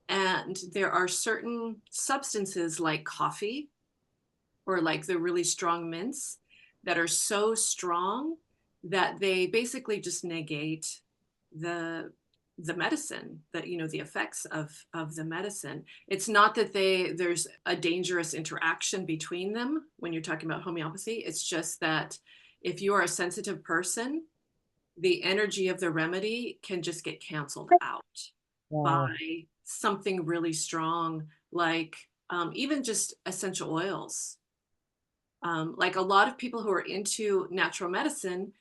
And there are certain substances like coffee or like the really strong mints that are so strong that they basically just negate the medicine, that the effects of the medicine. It's not that there's a dangerous interaction between them when you're talking about homeopathy. It's just that if you are a sensitive person, the energy of the remedy can just get canceled out by Wow. something really strong, like even just essential oils. Like a lot of people who are into natural medicine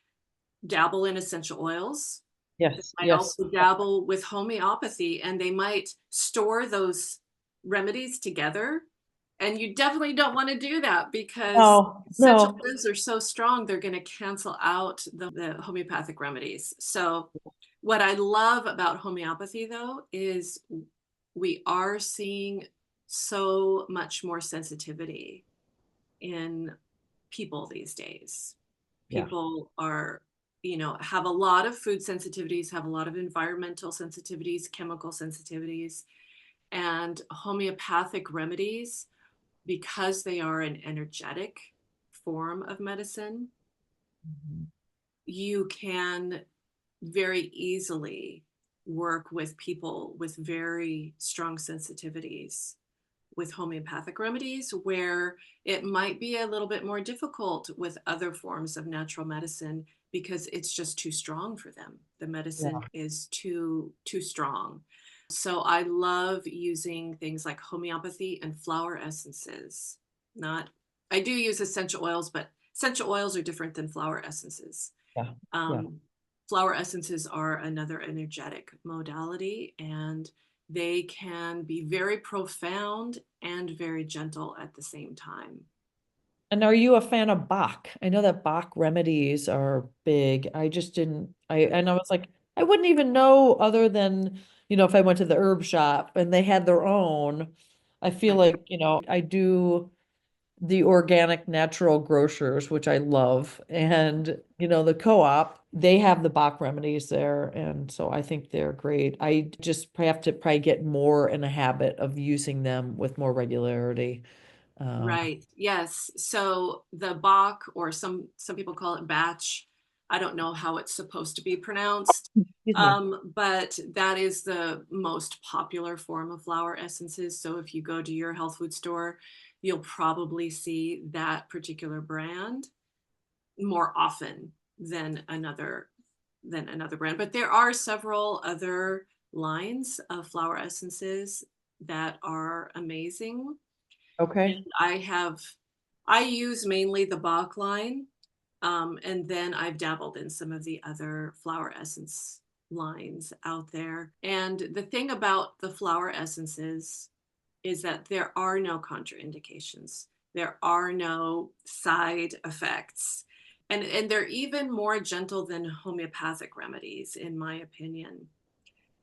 dabble in essential oils. They Yes, might yes. also dabble with homeopathy, and they might store those remedies together. And you definitely don't want to do that because No, essential no. oils are so strong, they're going to cancel out the homeopathic remedies. So, what I love about homeopathy, though, is we are seeing so much more sensitivity in people these days. Yeah. People are, have a lot of food sensitivities, have a lot of environmental sensitivities, chemical sensitivities, and homeopathic remedies, because they are an energetic form of medicine, Mhm. you can very easily work with people with very strong sensitivities with homeopathic remedies, where it might be a little bit more difficult with other forms of natural medicine because it's just too strong for them. The medicine Yeah. is too strong. So I love using things like homeopathy and flower essences. Not, I do use essential oils, but essential oils are different than flower essences. Yeah. Yeah. Um, Flower essences are another energetic modality, and they can be very profound and very gentle at the same time. And are you a fan of Bach? I know that Bach remedies are big. I just didn't, and I was like, I wouldn't even know other than, if I went to the herb shop and they had their own. I feel like, I do the organic natural grocers, which I love. And, the co-op, they have the Bach remedies there. And so I think they're great. I just have to probably get more in a habit of using them with more regularity. Right. Yes. So the Bach, or some people call it batch. I don't know how it's supposed to be pronounced. Excuse me. But that is the most popular form of flower essences. So if you go to your health food store, you'll probably see that particular brand more often than another brand. But there are several other lines of flower essences that are amazing. Okay. And I use mainly the Bach line, and then I've dabbled in some of the other flower essence lines out there. And the thing about the flower essences is that there are no contraindications. There are no side effects. And they're even more gentle than homeopathic remedies, in my opinion,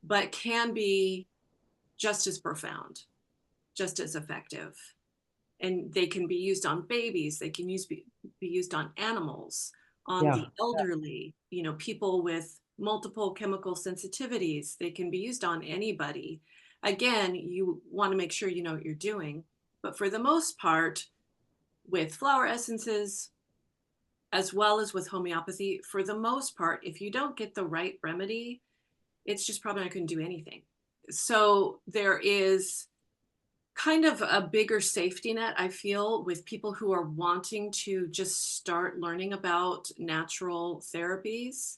but can be just as profound, just as effective. And they can be used on babies. They can be used on animals, on Yeah. the elderly, people with multiple chemical sensitivities. They can be used on anybody. Again, you want to make sure you know what you're doing. But for the most part, with flower essences, as well as with homeopathy, for the most part, if you don't get the right remedy, it's just probably not going to do anything. So there is kind of a bigger safety net, I feel, with people who are wanting to just start learning about natural therapies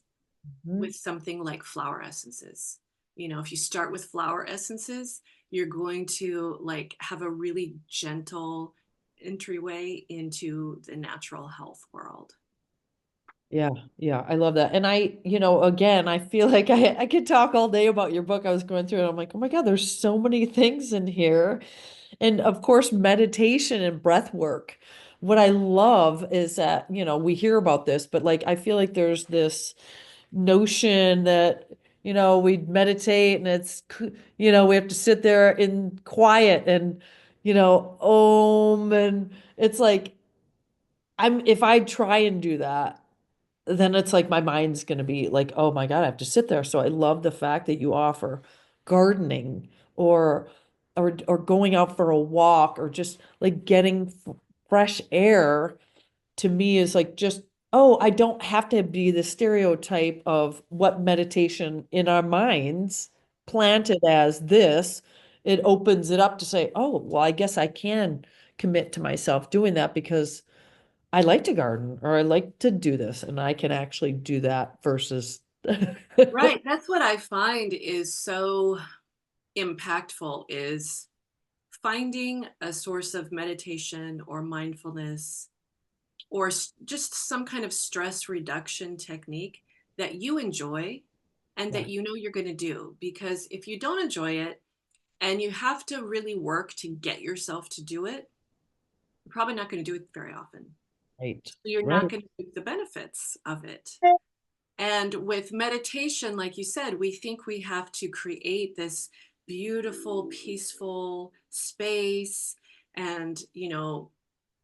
Mhm. with something like flower essences. If you start with flower essences, you're going to have a really gentle entryway into the natural health world. Yeah, yeah, I love that. And again, I feel like I could talk all day about your book. I was going through it. I'm like, oh my God, there's so many things in here. And of course, meditation and breath work. What I love is that, we hear about this, but I feel like there's this notion that, we meditate and we have to sit there in quiet and, and it's like, if I try and do that, then it's like my mind's going to be like, oh my God, I have to sit there. So I love the fact that you offer gardening or or going out for a walk or just getting fresh air to me is just, oh, I don't have to be the stereotype of what meditation in our minds planted as this. It opens it up to say, oh, well, I guess I can commit to myself doing that because I like to garden or I like to do this and I can actually do that versus Right. That's what I find is so impactful, is finding a source of meditation or mindfulness or just some kind of stress reduction technique that you enjoy and Yeah, that you're going to do. Because if you don't enjoy it and you have to really work to get yourself to do it, you're probably not going to do it very often. right, So you're not right. going to reap the benefits of it. And with meditation, like you said, we think we have to create this beautiful, peaceful space and,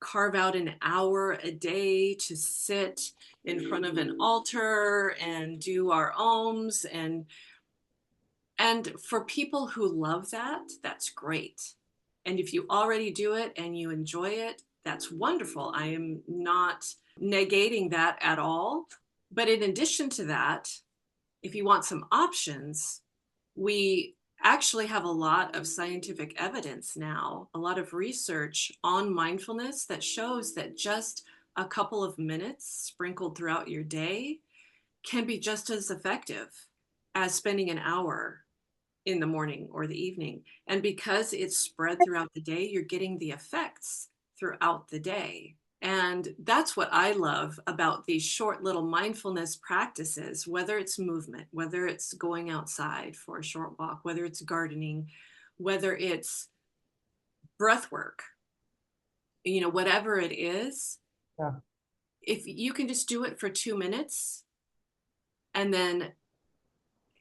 carve out an hour a day to sit in front of an altar and do our ohms. And for people who love that, that's great. And if you already do it and you enjoy it, that's wonderful. I am not negating that at all. But in addition to that, if you want some options, we actually have a lot of scientific evidence now, a lot of research on mindfulness that shows that just a couple of minutes sprinkled throughout your day can be just as effective as spending an hour in the morning or the evening. And because it's spread throughout the day, you're getting the effects throughout the day. And that's what I love about these short little mindfulness practices, whether it's movement, whether it's going outside for a short walk, whether it's gardening, whether it's breath work, whatever it is. Yeah. If you can just do it for 2 minutes and then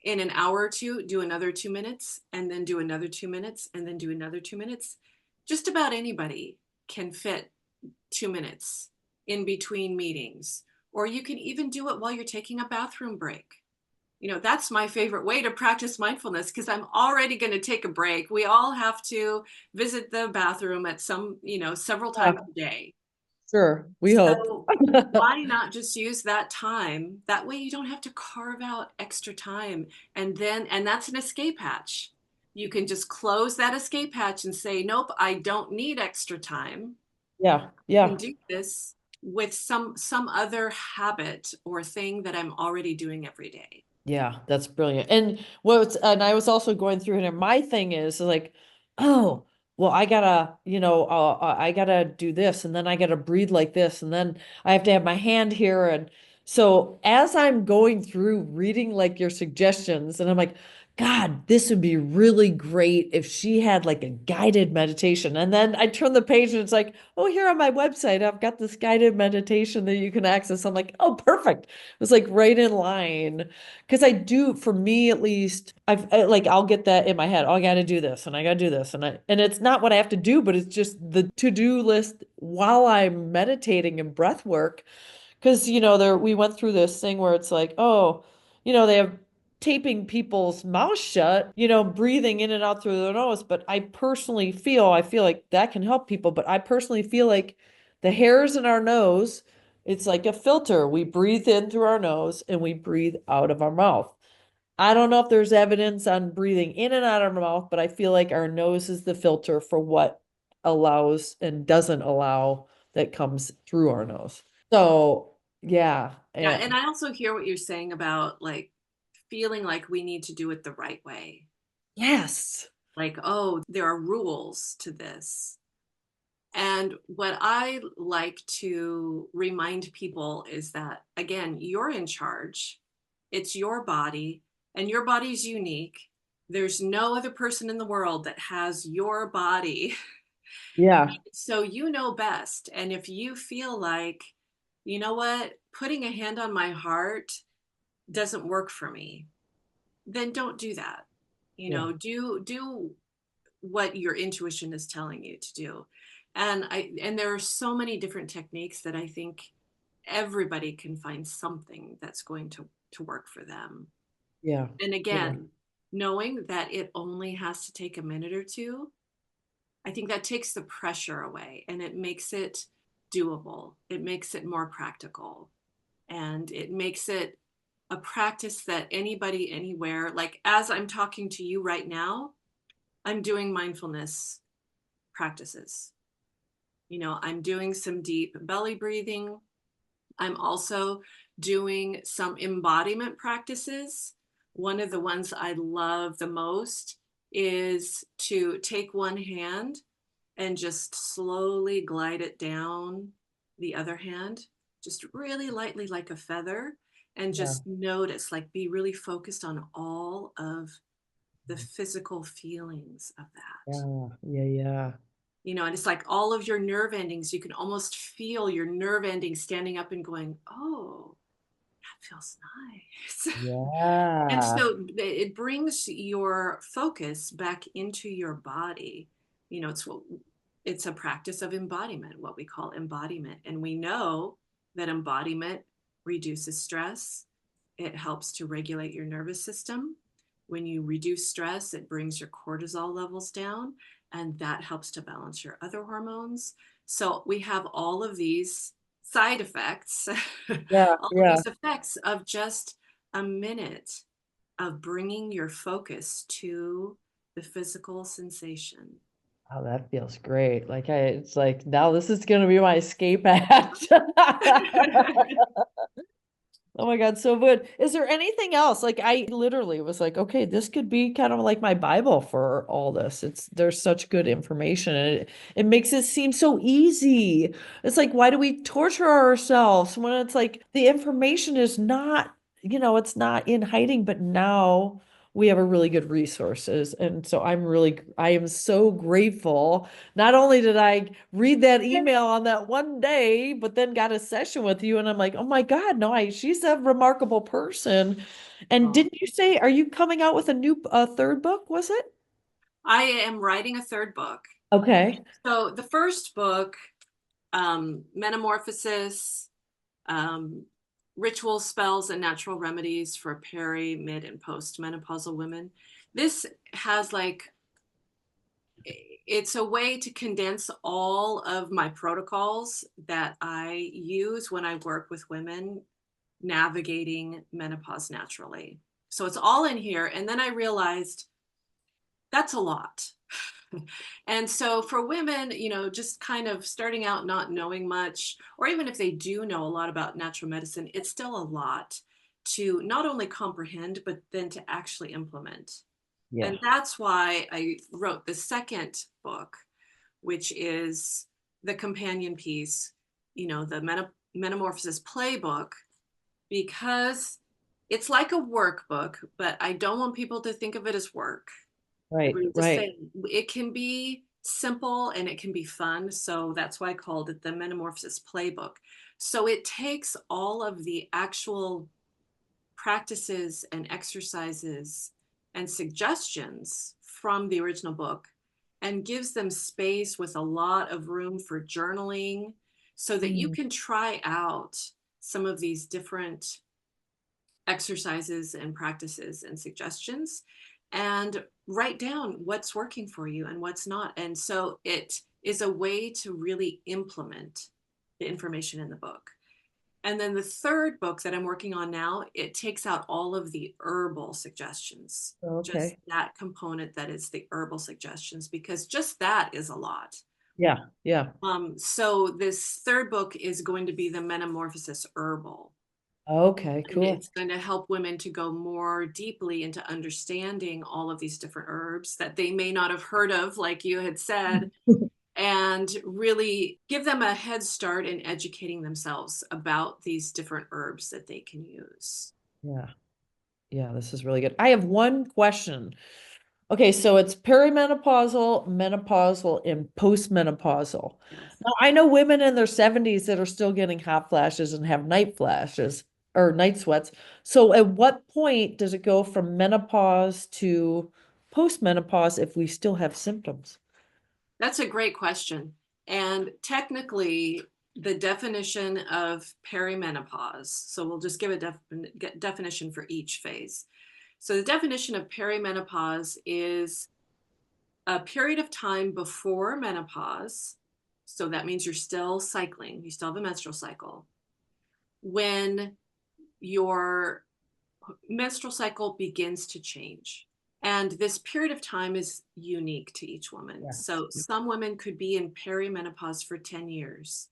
in an hour or two, do another 2 minutes and then do another 2 minutes and then do another 2 minutes, just about anybody can fit 2 minutes in between meetings, or you can even do it while you're taking a bathroom break. That's my favorite way to practice mindfulness because I'm already going to take a break. We all have to visit the bathroom at several Yeah, times a day. sure. We hope. So why not just use that time? That way you don't have to carve out extra time. And that's an escape hatch. You can just close that escape hatch and say, nope, I don't need extra time. Yeah, I can yeah. do this with some other habit or thing that I'm already doing every day. Yeah, that's brilliant. And I was also going through it, and my thing is like, oh, well, I gotta do this, and then I gotta breathe like this, and then I have to have my hand here. And so as I'm going through reading like your suggestions, and I'm like, God, this would be really great if she had like a guided meditation. And then I turn the page and it's like, oh, here on my website, I've got this guided meditation that you can access. I'm like, oh, perfect. It was like right in line. Because I do, for me at least, I'll get that in my head. Oh, I got to do this and I got to do this. And it's not what I have to do, but it's just the to-do list while I'm meditating and breath work. Because, we went through this thing where it's like, oh, they have taping people's mouths shut, breathing in and out through their nose. But I feel like that can help people. But I personally feel like the hairs in our nose, it's like a filter. We breathe in through our nose and we breathe out of our mouth. I don't know if there's evidence on breathing in and out of our mouth, but I feel like our nose is the filter for what allows and doesn't allow that comes through our nose. So, yeah. Yeah, and I also hear what you're saying about like feeling like we need to do it the right way. Yes. Like, oh, there are rules to this. And what I like to remind people is that, again, you're in charge. It's your body, and your body's unique. There's no other person in the world that has your body. Yeah. So you know best. And if you feel like, you know what, putting a hand on my heart doesn't work for me, then don't do that. Yeah. Do what your intuition is telling you to do. And there are so many different techniques that I think everybody can find something that's going to work for them. Yeah. And Yeah. again, knowing that it only has to take a minute or two, I think that takes the pressure away and it makes it doable. It makes it more practical and it makes it a practice that anybody anywhere, like as I'm talking to you right now, I'm doing mindfulness practices. I'm doing some deep belly breathing. I'm also doing some embodiment practices. One of the ones I love the most is to take one hand and just slowly glide it down the other hand, just really lightly like a feather, and Yeah. just notice, like be really focused on all of the physical feelings of that. Yeah. Yeah. Yeah. And it's like all of your nerve endings, you can almost feel your nerve endings standing up and going, oh, that feels nice. And Yeah. so it brings your focus back into your body. It's a practice of embodiment, what we call embodiment. And we know that embodiment reduces stress. It helps to regulate your nervous system. When you reduce stress, it brings your cortisol levels down, and that helps to balance your other hormones. So we have all of these side effects, Yeah. all of Yeah. these effects of just a minute of bringing your focus to the physical sensation. Oh, that feels great. It's like now this is gonna be my escape act. Oh my God, so good. Is there anything else? Like I literally was like, okay, this could be kind of like my Bible for all this. There's such good information and it makes it seem so easy. It's like, why do we torture ourselves when it's like the information is not, it's not in hiding, but now we have a really good resources. And so I am so grateful. Not only did I read that email on that one day, but then got a session with you, and I'm like, oh my God, no, she's a remarkable person. And Oh. didn't you say, are you coming out with a third book, was it? I am writing a third book. Okay. So the first book, Metamorphosis, um, Ritual Spells and Natural Remedies for Peri, Mid, and Postmenopausal Women. This has like, it's a way to condense all of my protocols that I use when I work with women navigating menopause naturally. So it's all in here. And then I realized that's a lot. And so for women, just kind of starting out not knowing much, or even if they do know a lot about natural medicine, it's still a lot to not only comprehend, but then to actually implement. Yeah. And that's why I wrote the second book, which is the companion piece, the Metamorphosis Playbook, because it's like a workbook, but I don't want people to think of it as work. Right. We're just Right. saying it can be simple and it can be fun. So that's why I called it the Metamorphosis Playbook. So it takes all of the actual practices and exercises and suggestions from the original book and gives them space with a lot of room for journaling so that you Mm. can try out some of these different exercises and practices and suggestions and write down what's working for you and what's not. And so it is a way to really implement the information in the book. And then the third book that I'm working on now, it takes out all of the herbal suggestions, just Okay. that component that is the herbal suggestions, because just that is a lot. Yeah. Yeah. So this third book is going to be the Metamorphosis Herbal. Okay. And Cool. it's going to help women to go more deeply into understanding all of these different herbs that they may not have heard of, like you had said, and really give them a head start in educating themselves about these different herbs that they can use. Yeah. Yeah. This is really good. I have one question. Okay, so it's perimenopausal, menopausal, and postmenopausal. Yes. Now, I know women in their 70s that are still getting hot flashes and have night flashes or night sweats. So at what point does it go from menopause to postmenopause if we still have symptoms? That's a great question. And technically, the definition of perimenopause, so we'll just give a definition for each phase. So the definition of perimenopause is a period of time before menopause. So that means you're still cycling, you still have a menstrual cycle, when your menstrual cycle begins to change. And this period of time is unique to each woman. Yeah. So some women could be in perimenopause for 10 years,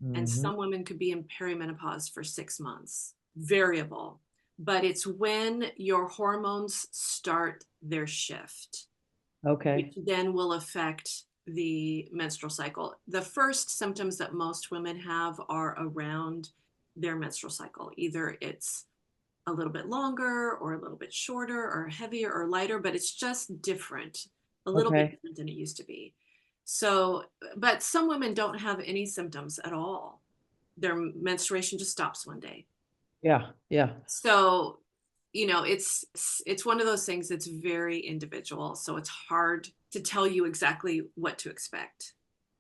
and Hmm. some women could be in perimenopause for 6 months. Variable. But it's when your hormones start their shift, Okay. which then will affect the menstrual cycle. The first symptoms that most women have are around their menstrual cycle. Either it's a little bit longer or a little bit shorter or heavier or lighter, but it's just different, a little bit Okay. different than it used to be. So, but some women don't have any symptoms at all. Their menstruation just stops one day. Yeah. Yeah. So, it's one of those things that's very individual. So it's hard to tell you exactly what to expect.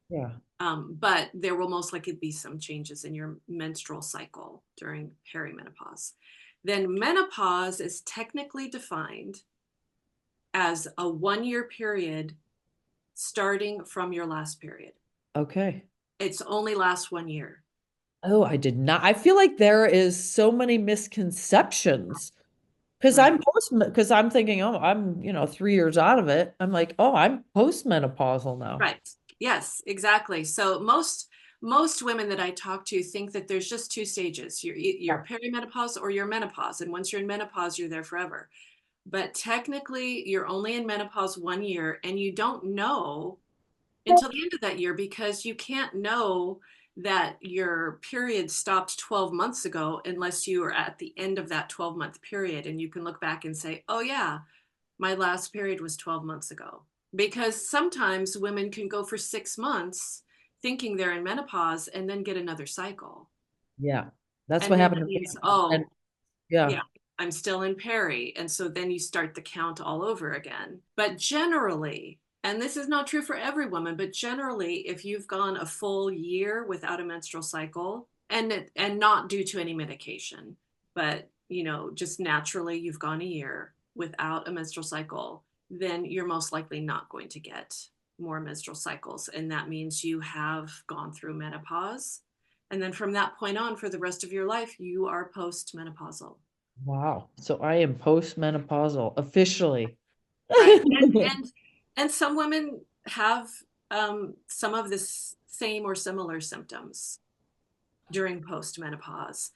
Yeah. But there will most likely be some changes in your menstrual cycle during perimenopause. Then menopause is technically defined as a 1 year period starting from your last period. Okay. It's only lasts 1 year. Oh, I did not. I feel like there is so many misconceptions. Right. Because I'm thinking, oh, I'm, 3 years out of it. I'm like, oh, I'm postmenopausal now. Right. Yes, exactly. So most women that I talk to think that there's just two stages. You're Yeah. perimenopause or you're menopause. And once you're in menopause, you're there forever. But technically, you're only in menopause 1 year, and you don't know until the end of that year because you can't know that your period stopped 12 months ago unless you are at the end of that 12-month period. And you can look back and say, oh, yeah, my last period was 12 months ago. Because sometimes women can go for 6 months thinking they're in menopause and then get another cycle. Yeah. That's And what then happened that to me. means, And oh, yeah. yeah, I'm still in peri. And so then you start the count all over again. But generally, And this is not true for every woman, but generally, if you've gone a full year without a menstrual cycle, and not due to any medication, but just naturally you've gone a year without a menstrual cycle, then you're most likely not going to get more menstrual cycles. And that means you have gone through menopause. And then from that point on, for the rest of your life, you are postmenopausal. Wow. So I am postmenopausal officially. Right. And some women have some of this same or similar symptoms during postmenopause.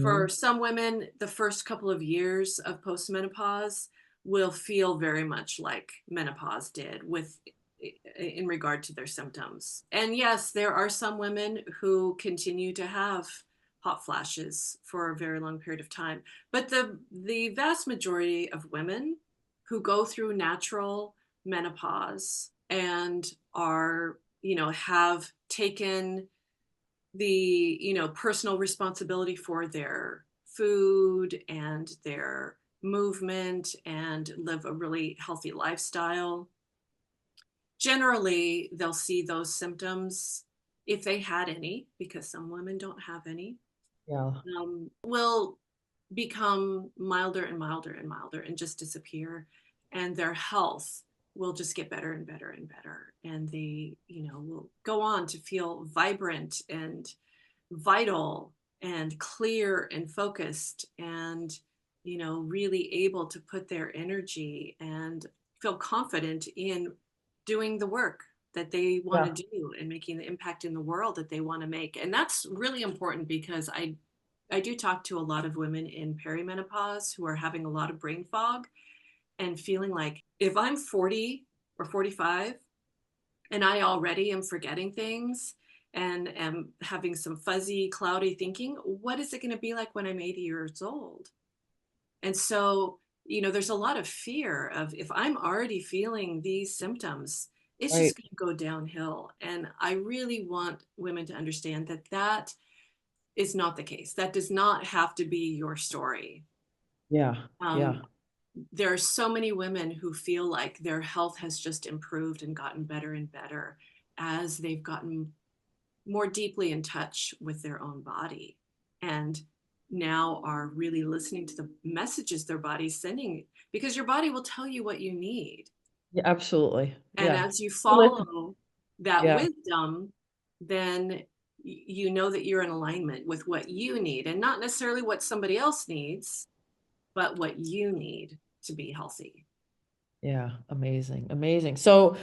For Mhm. some women, the first couple of years of postmenopause will feel very much like menopause did in regard to their symptoms. And yes, there are some women who continue to have hot flashes for a very long period of time. But the vast majority of women who go through natural menopause and are, have taken the, personal responsibility for their food and their movement and live a really healthy lifestyle, generally they'll see those symptoms, if they had any, because some women don't have any, Yeah. will become milder and milder and milder and just disappear. And their health will just get better and better and better. And they, will go on to feel vibrant and vital and clear and focused and, really able to put their energy and feel confident in doing the work that they want Yeah. to do and making the impact in the world that they want to make. And that's really important because I do talk to a lot of women in perimenopause who are having a lot of brain fog and feeling like, if I'm 40 or 45 and I already am forgetting things and am having some fuzzy, cloudy thinking, what is it going to be like when I'm 80 years old? And so, there's a lot of fear of, if I'm already feeling these symptoms, it's Right. just going to go downhill. And I really want women to understand that that is not the case. That does not have to be your story. Yeah. Yeah. Um, there are so many women who feel like their health has just improved and gotten better and better as they've gotten more deeply in touch with their own body and now are really listening to the messages their body's sending, because your body will tell you what you need. Yeah, absolutely. And Yeah. as you Listen. follow that Yeah. wisdom, then you know that you're in alignment with what you need and not necessarily what somebody else needs, but what you need to be healthy. Yeah. Amazing. Amazing. So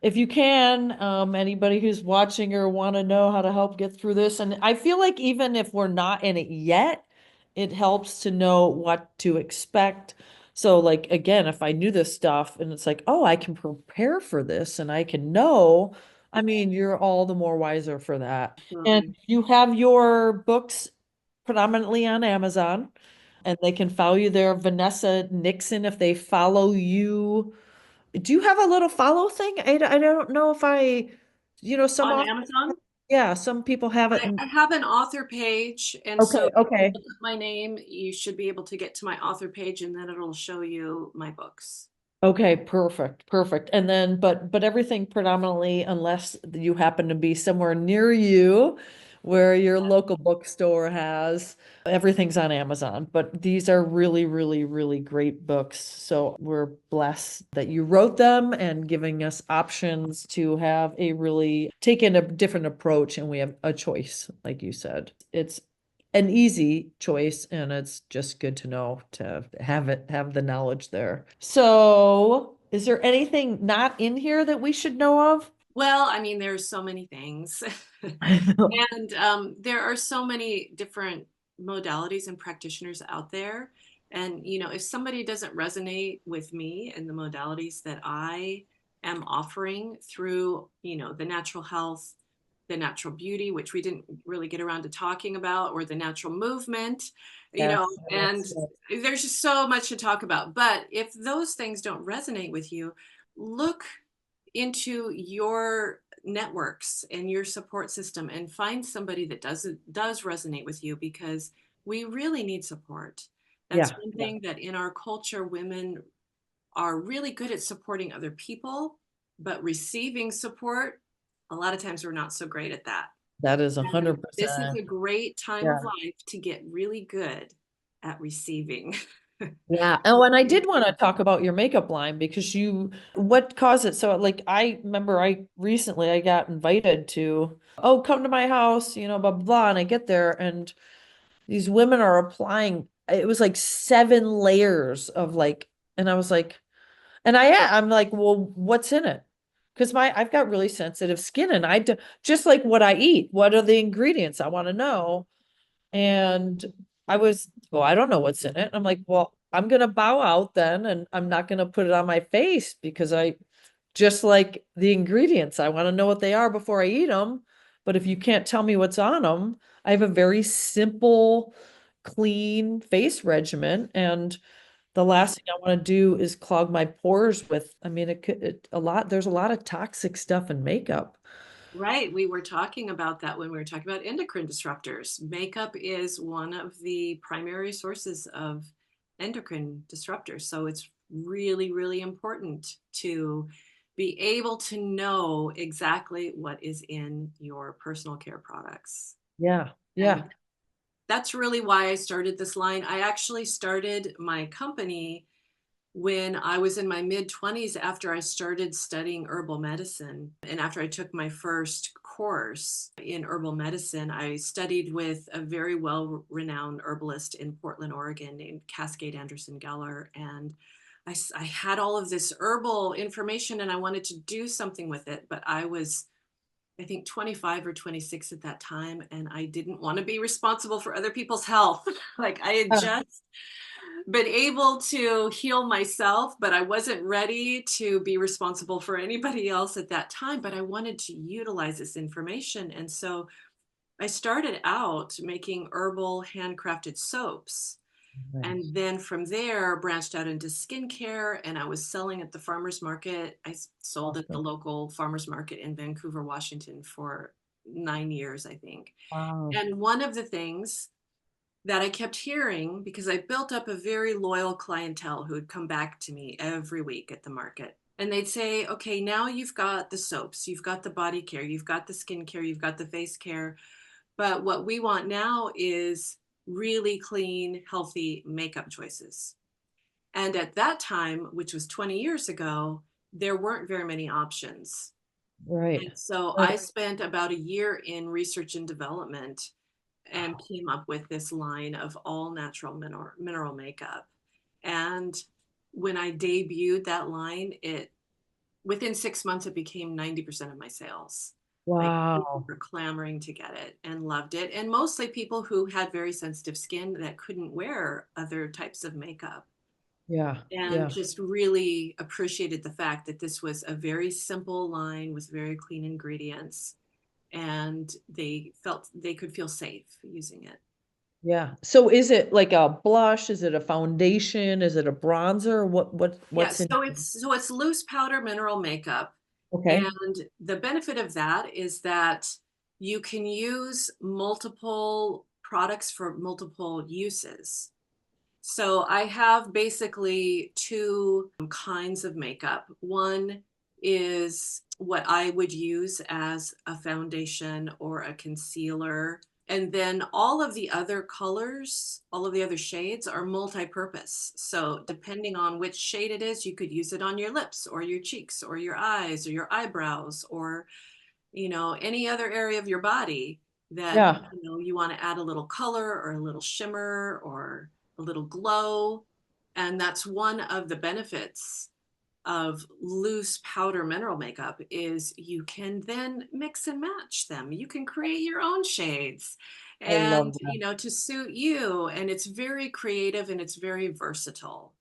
if you can, anybody who's watching or want to know how to help get through this, and I feel like even if we're not in it yet, it helps to know what to expect. So, like, again, if I knew this stuff and it's like, oh, I can prepare for this and I can know, I mean, you're all the more wiser for that. And Absolutely. you have your books predominantly on Amazon, and they can follow you there, Vanessa Nixon, if they follow you. Do you have a little follow thing? I don't know if some On authors, Amazon, yeah, some people have it. I have an author page, and Okay, so if you okay. look at my name, you should be able to get to my author page, and then it'll show you my books. Okay, perfect, perfect. And then, but everything predominantly, unless you happen to be somewhere near you where your local bookstore has, everything's on Amazon. But these are really, really, really great books. So we're blessed that you wrote them and giving us options to have a really taken a different approach, and we have a choice, like you said. It's an easy choice, and it's just good to know to have the knowledge there. So, is there anything not in here that we should know of? Well, I mean, there's so many things. And there are so many different modalities and practitioners out there. And, if somebody doesn't resonate with me and the modalities that I am offering through, the natural health, the natural beauty, which we didn't really get around to talking about, or the natural movement, Yes, and yes, there's just so much to talk about. But if those things don't resonate with you, look into your networks and your support system and find somebody that does resonate with you, because we really need support. That's yeah, one yeah, thing that in our culture women are really good at supporting other people, but receiving support, a lot of times we're not so great at that. That is And this is 100%. a great time Yeah. of life to get really good at receiving. Yeah. Oh, and I did want to talk about your makeup line because what caused it? So like, I remember recently I got invited to, oh, come to my house, blah, blah, blah. And I get there and these women are applying, it was like 7 layers of like, and I was like, I'm like, well, what's in it? Because I've got really sensitive skin and I do, just like what I eat, what are the ingredients? I want to know. And well, I don't know what's in it. I'm like, well, I'm gonna bow out then, and I'm not gonna put it on my face because I just like the ingredients. I want to know what they are before I eat them. But if you can't tell me what's on them, I have a very simple, clean face regimen, and the last thing I want to do is clog my pores with, I mean, there's a lot of toxic stuff in makeup. Right. We were talking about that when we were talking about endocrine disruptors. Makeup is one of the primary sources of endocrine disruptors. So it's really, really important to be able to know exactly what is in your personal care products. Yeah. Yeah. And that's really why I started this line. I actually started my company when I was in my mid 20s after I started studying herbal medicine. And after I took my first course in herbal medicine, I studied with a very well renowned herbalist in Portland, Oregon named Cascade Anderson Geller. And I had all of this herbal information and I wanted to do something with it, but I was, I think, 25 or 26 at that time, and I didn't want to be responsible for other people's health. Like I had Yeah. just been able to heal myself, but I wasn't ready to be responsible for anybody else at that time. But I wanted to utilize this information. And so I started out making herbal handcrafted soaps. Nice. And then from there, branched out into skincare, and I was selling at the farmer's market. I sold at the Awesome. local farmer's market in Vancouver, Washington for 9 years, I think. Wow. And one of the things that I kept hearing, because I built up a very loyal clientele who would come back to me every week at the market. And they'd say, okay, now you've got the soaps, you've got the body care, you've got the skin care, you've got the face care. But what we want now is really clean, healthy makeup choices. And at that time, which was 20 years ago, there weren't very many options. Right. And so Right. I spent about a year in research and development and came up with this line of all natural mineral makeup. And when I debuted that line, it within 6 months it became 90% of my sales. Like people Wow. were clamoring to get it and loved it. And mostly people who had very sensitive skin that couldn't wear other types of makeup Yeah. and Yeah. just really appreciated the fact that this was a very simple line with very clean ingredients and they felt they could feel safe using it. Yeah. So is it like a blush? Is it a foundation? Is it a bronzer? Yeah, What's in? so it's loose powder mineral makeup. Okay. And the benefit of that is that you can use multiple products for multiple uses. So I have basically two kinds of makeup. One is what I would use as a foundation or a concealer. And then all of the other colors, all of the other shades are multi-purpose. So depending on which shade it is, you could use it on your lips or your cheeks or your eyes or your eyebrows or, any other area of your body that, Yeah. you want to add a little color or a little shimmer or a little glow. And that's one of the benefits of loose powder mineral makeup is you can then mix and match them. You can create your own shades I and, love that. to suit you. And it's very creative and it's very versatile.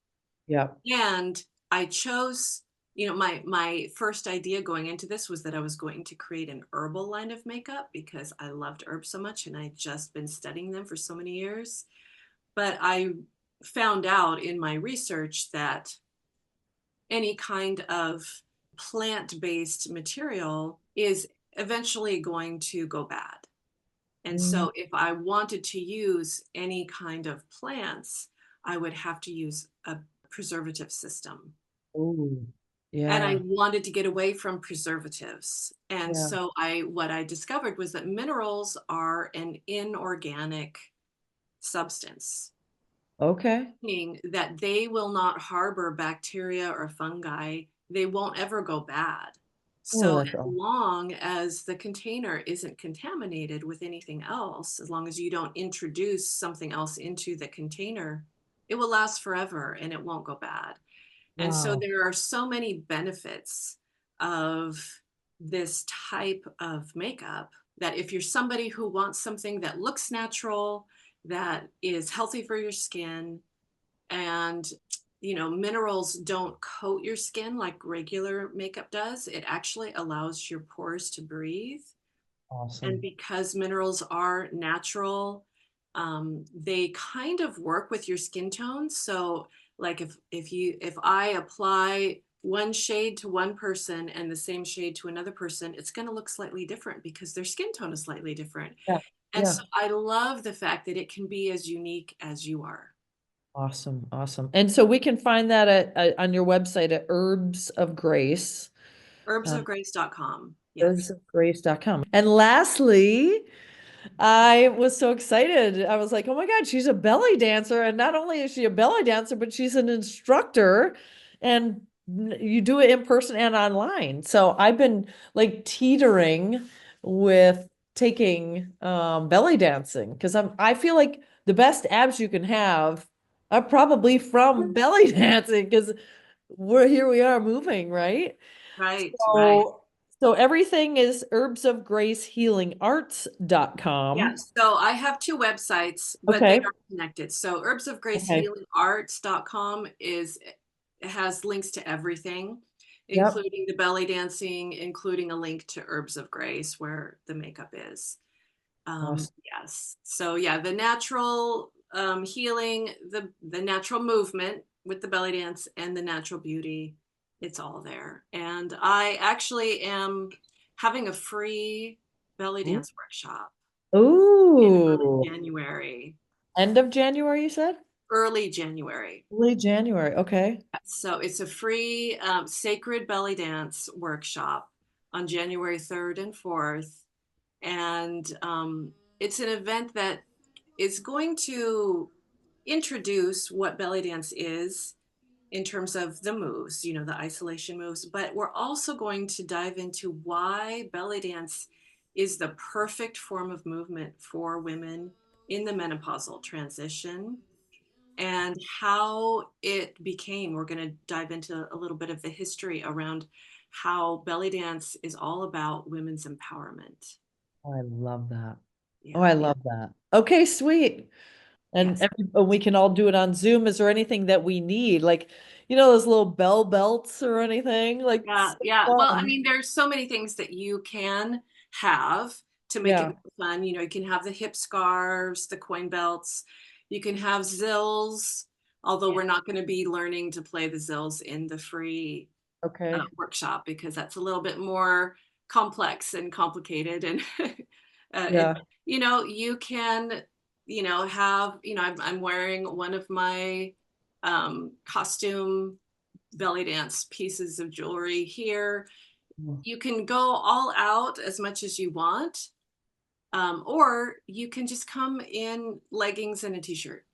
Yeah. And I chose, my first idea going into this was that I was going to create an herbal line of makeup because I loved herbs so much and I'd just been studying them for so many years. But I found out in my research that any kind of plant-based material is eventually going to go bad. And Mm. so if I wanted to use any kind of plants, I would have to use a preservative system. Ooh. And I Yeah. wanted to get away from preservatives. And Yeah. so what I discovered was that minerals are an inorganic substance, Okay. meaning that they will not harbor bacteria or fungi. They won't ever go bad. Oh, So as that's all. long as the container isn't contaminated with anything else, as long as you don't introduce something else into the container, it will last forever and it won't go bad. And so Wow. there are so many benefits of this type of makeup that if you're somebody who wants something that looks natural, that is healthy for your skin, and minerals don't coat your skin like regular makeup does, it actually allows your pores to breathe. And Awesome. because minerals are natural, they kind of work with your skin tone. So, like if I apply one shade to one person and the same shade to another person, it's going to look slightly different because their skin tone is slightly different. Yeah. And Yeah. so, I love the fact that it can be as unique as you are. Awesome. Awesome. And so we can find that on your website at Herbs of Grace. Herbsofgrace.com. Yes. Herbsofgrace.com. And lastly, I was so excited. I was like, oh my God, she's a belly dancer. And not only is she a belly dancer, but she's an instructor. And you do it in person and online. So I've been like teetering with taking belly dancing because I feel like the best abs you can have are probably from belly dancing because we are moving, right? Right, right. So so everything is herbsofgracehealingarts.com. Yes. So I have two websites, but they Okay. are connected. So Okay. herbsofgracehealingarts.com it has links to everything, Yep. including the belly dancing, including a link to Herbs of Grace where the makeup is. Awesome. Yes. So yeah, the natural healing, the natural movement with the belly dance and the natural beauty, it's all there. And I actually am having a free belly Ooh. dance workshop in early Ooh. January. End of January, you said? Early January. Early January. Okay. So it's a free sacred belly dance workshop on January 3rd and 4th. And it's an event that is going to introduce what belly dance is in terms of the moves, the isolation moves, but we're also going to dive into why belly dance is the perfect form of movement for women in the menopausal transition and how it became. We're going to dive into a little bit of the history around how belly dance is all about women's empowerment. Oh, I love that. Oh, Yeah. I love that. Okay, sweet. Yes. And we can all do it on Zoom. Is there anything that we need? Like, those little bell belts or anything? Like, Yeah, so yeah. Well, I fun. mean, there's so many things that you can have to make it Yeah. more fun. You can have the hip scarves, the coin belts. You can have zills, although we're not going to be learning to play the zills in the free Okay. workshop because that's a little bit more complex and complicated. And Yeah. you can, have, I'm wearing one of my costume belly dance pieces of jewelry here. You can go all out as much as you want, or you can just come in leggings and a t-shirt.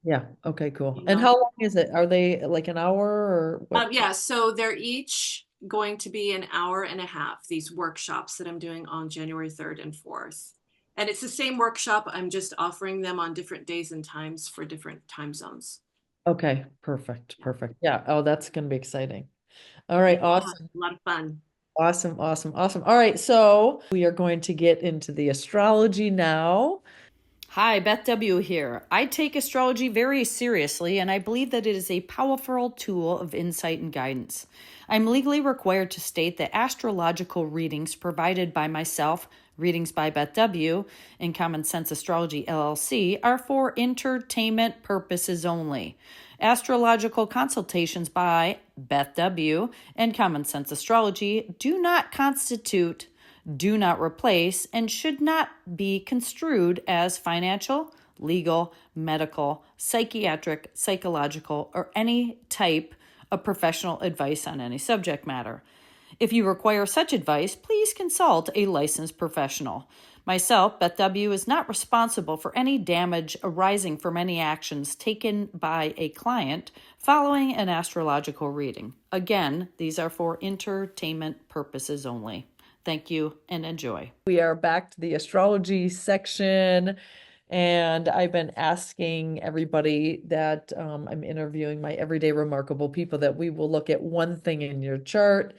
Yeah. Okay, cool. You And know, how long is it? Are they like an hour or what? yeah. So they're each going to be an hour and a half. These workshops that I'm doing on January 3rd and 4th, and it's the same workshop. I'm just offering them on different days and times for different time zones. Okay, perfect. Yeah, Perfect. Yeah. Oh, that's going to be exciting. All yeah, right. Awesome. a lot of fun. Awesome. Awesome. Awesome. All right. So we are going to get into the astrology now. Hi, Beth W. here. I take astrology very seriously, and I believe that it is a powerful tool of insight and guidance. I'm legally required to state that astrological readings provided by myself, readings by Beth W., and Common Sense Astrology LLC, are for entertainment purposes only. Astrological consultations by Beth W. and Common Sense Astrology do not constitute, do not replace, and should not be construed as financial, legal, medical, psychiatric, psychological, or any type of professional advice on any subject matter. If you require such advice, please consult a licensed professional. Myself, Beth W., is not responsible for any damage arising from any actions taken by a client following an astrological reading. Again, these are for entertainment purposes only. Thank you and enjoy. We are back to the astrology section, and I've been asking everybody that I'm interviewing, my everyday remarkable people, that we will look at one thing in your chart.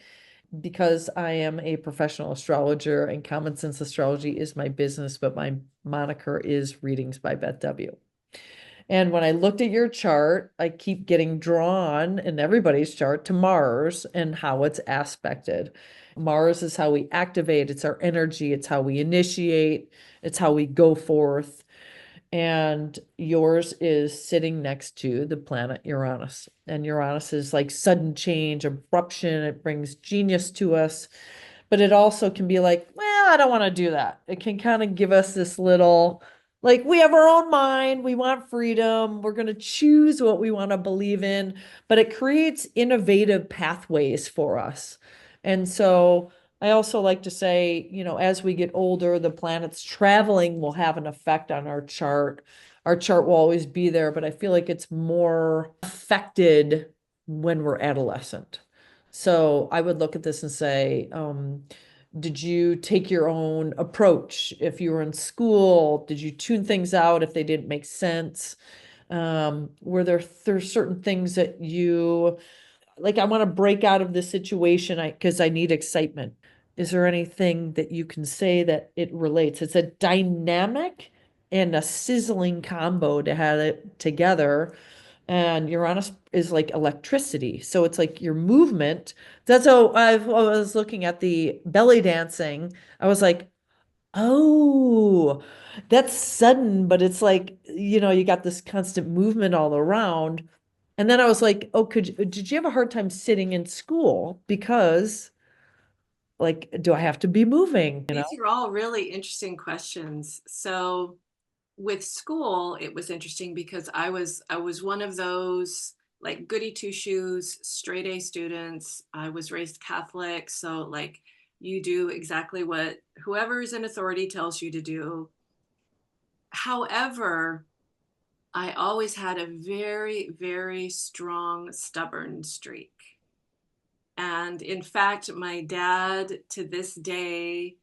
Because I am a professional astrologer and Common Sense Astrology is my business, but my moniker is Readings by Beth W. And when I looked at your chart, I keep getting drawn in everybody's chart to Mars and how it's aspected. Mars is how we activate, it's our energy, it's how we initiate, it's how we go forth. And yours is sitting next to the planet Uranus. And Uranus is like sudden change, abruption. It brings genius to us. But it also can be like, well, I don't want to do that. It can kind of give us this little, like, we have our own mind. We want freedom. We're going to choose what we want to believe in. But it creates innovative pathways for us. And so I also like to say, as we get older, the planets traveling will have an effect on our chart. Our chart will always be there, but I feel like it's more affected when we're adolescent. So I would look at this and say, did you take your own approach? If you were in school, did you tune things out if they didn't make sense? Were there's certain things that you like, I want to break out of this situation because I need excitement. Is there anything that you can say that it relates? It's a dynamic and a sizzling combo to have it together. And Uranus is like electricity. So it's like your movement. That's how I was looking at the belly dancing. I was like, oh, that's sudden, but it's like, you got this constant movement all around. And then I was like, oh, did you have a hard time sitting in school? Because, like, do I have to be moving? These are all really interesting questions. So with school, it was interesting because I was one of those like goody two shoes, straight A students. I was raised Catholic, so like you do exactly what whoever's in authority tells you to do. However, I always had a very, very strong, stubborn streak. And in fact, my dad to this day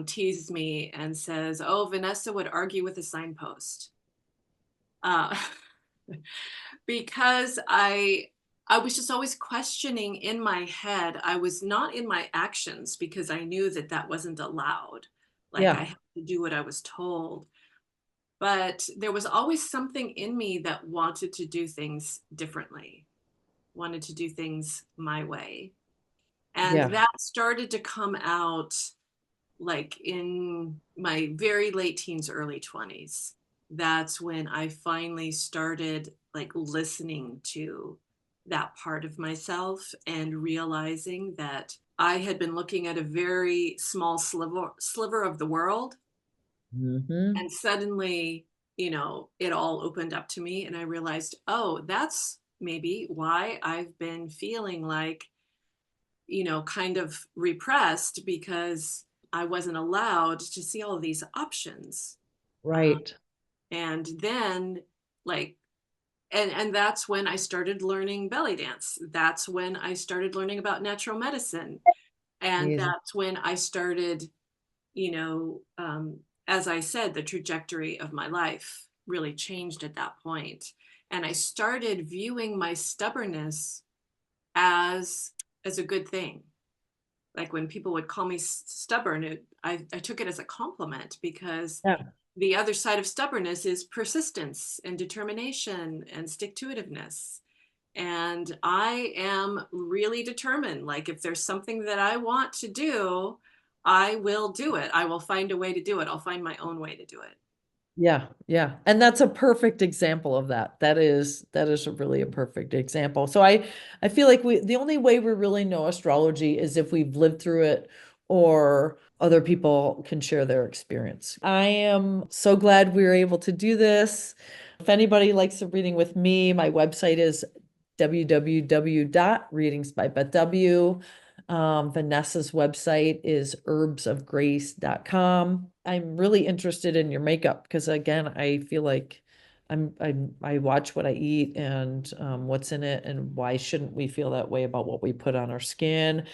teases me and says, "Oh, Vanessa would argue with a signpost," uh, because I was just always questioning in my head. I was not in my actions because I knew that that wasn't allowed. Like I Yeah, had to do what I was told. But there was always something in me that wanted to do things differently, wanted to do things my way. And yeah, that started to come out like in my very late teens, early 20s. That's when I finally started like listening to that part of myself and realizing that I had been looking at a very small sliver of the world. hmm, And suddenly, it all opened up to me and I realized, oh, that's maybe why I've been feeling like, kind of repressed because I wasn't allowed to see all of these options. Uh, right. and then like and that's when I started learning belly dance. That's when I started learning about natural medicine. And Amazing. that's when I started, you know, um, as I said, the trajectory of my life really changed at that point. And I started viewing my stubbornness as a good thing. Like when people would call me stubborn, I took it as a compliment because Yeah, the other side of stubbornness is persistence and determination and stick-to-itiveness. And I am really determined. Like if there's something that I want to do, I will do it. I will find a way to do it. I'll find my own way to do it. yeah, yeah. And that's a perfect example of that. That is really a perfect example. So I feel like the only way we really know astrology is if we've lived through it or other people can share their experience. I am so glad we were able to do this. If anybody likes a reading with me, my website is www.readingsbybethw. Vanessa's website is herbsofgrace.com. I'm really interested in your makeup because, again, I feel like I watch what I eat and what's in it, and why shouldn't we feel that way about what we put on our skin?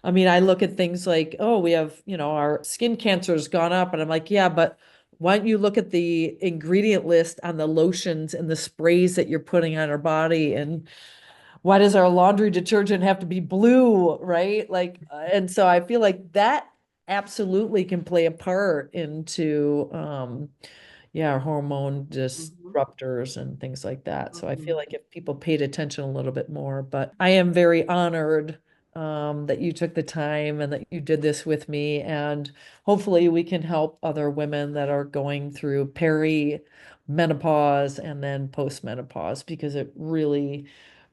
I mean, I look at things like, oh, we have, our skin cancer has gone up, and I'm like, yeah, but why don't you look at the ingredient list on the lotions and the sprays that you're putting on our body, and why does our laundry detergent have to be blue, right? Like, and so I feel like that absolutely can play a part into, hormone disruptors and things like that. So I feel like if people paid attention a little bit more, but I am very honored that you took the time and that you did this with me. And hopefully we can help other women that are going through perimenopause and then postmenopause, because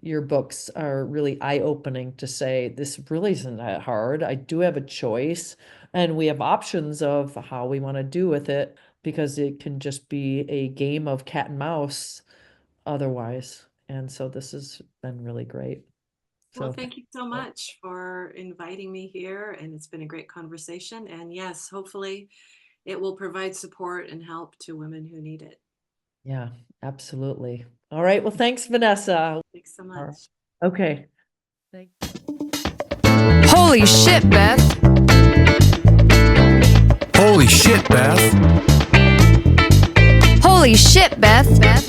your books are really eye-opening to say, this really isn't that hard. I do have a choice, and we have options of how we want to do with it, because it can just be a game of cat and mouse otherwise. And so this has been really great. Well, thank you so much for inviting me here, and it's been a great conversation. And yes, hopefully it will provide support and help to women who need it. Yeah, absolutely. All right. Well, thanks, Vanessa. Thanks so much. Okay. Thanks. Holy shit, Beth. Holy shit, Beth. Holy shit, Beth. Beth.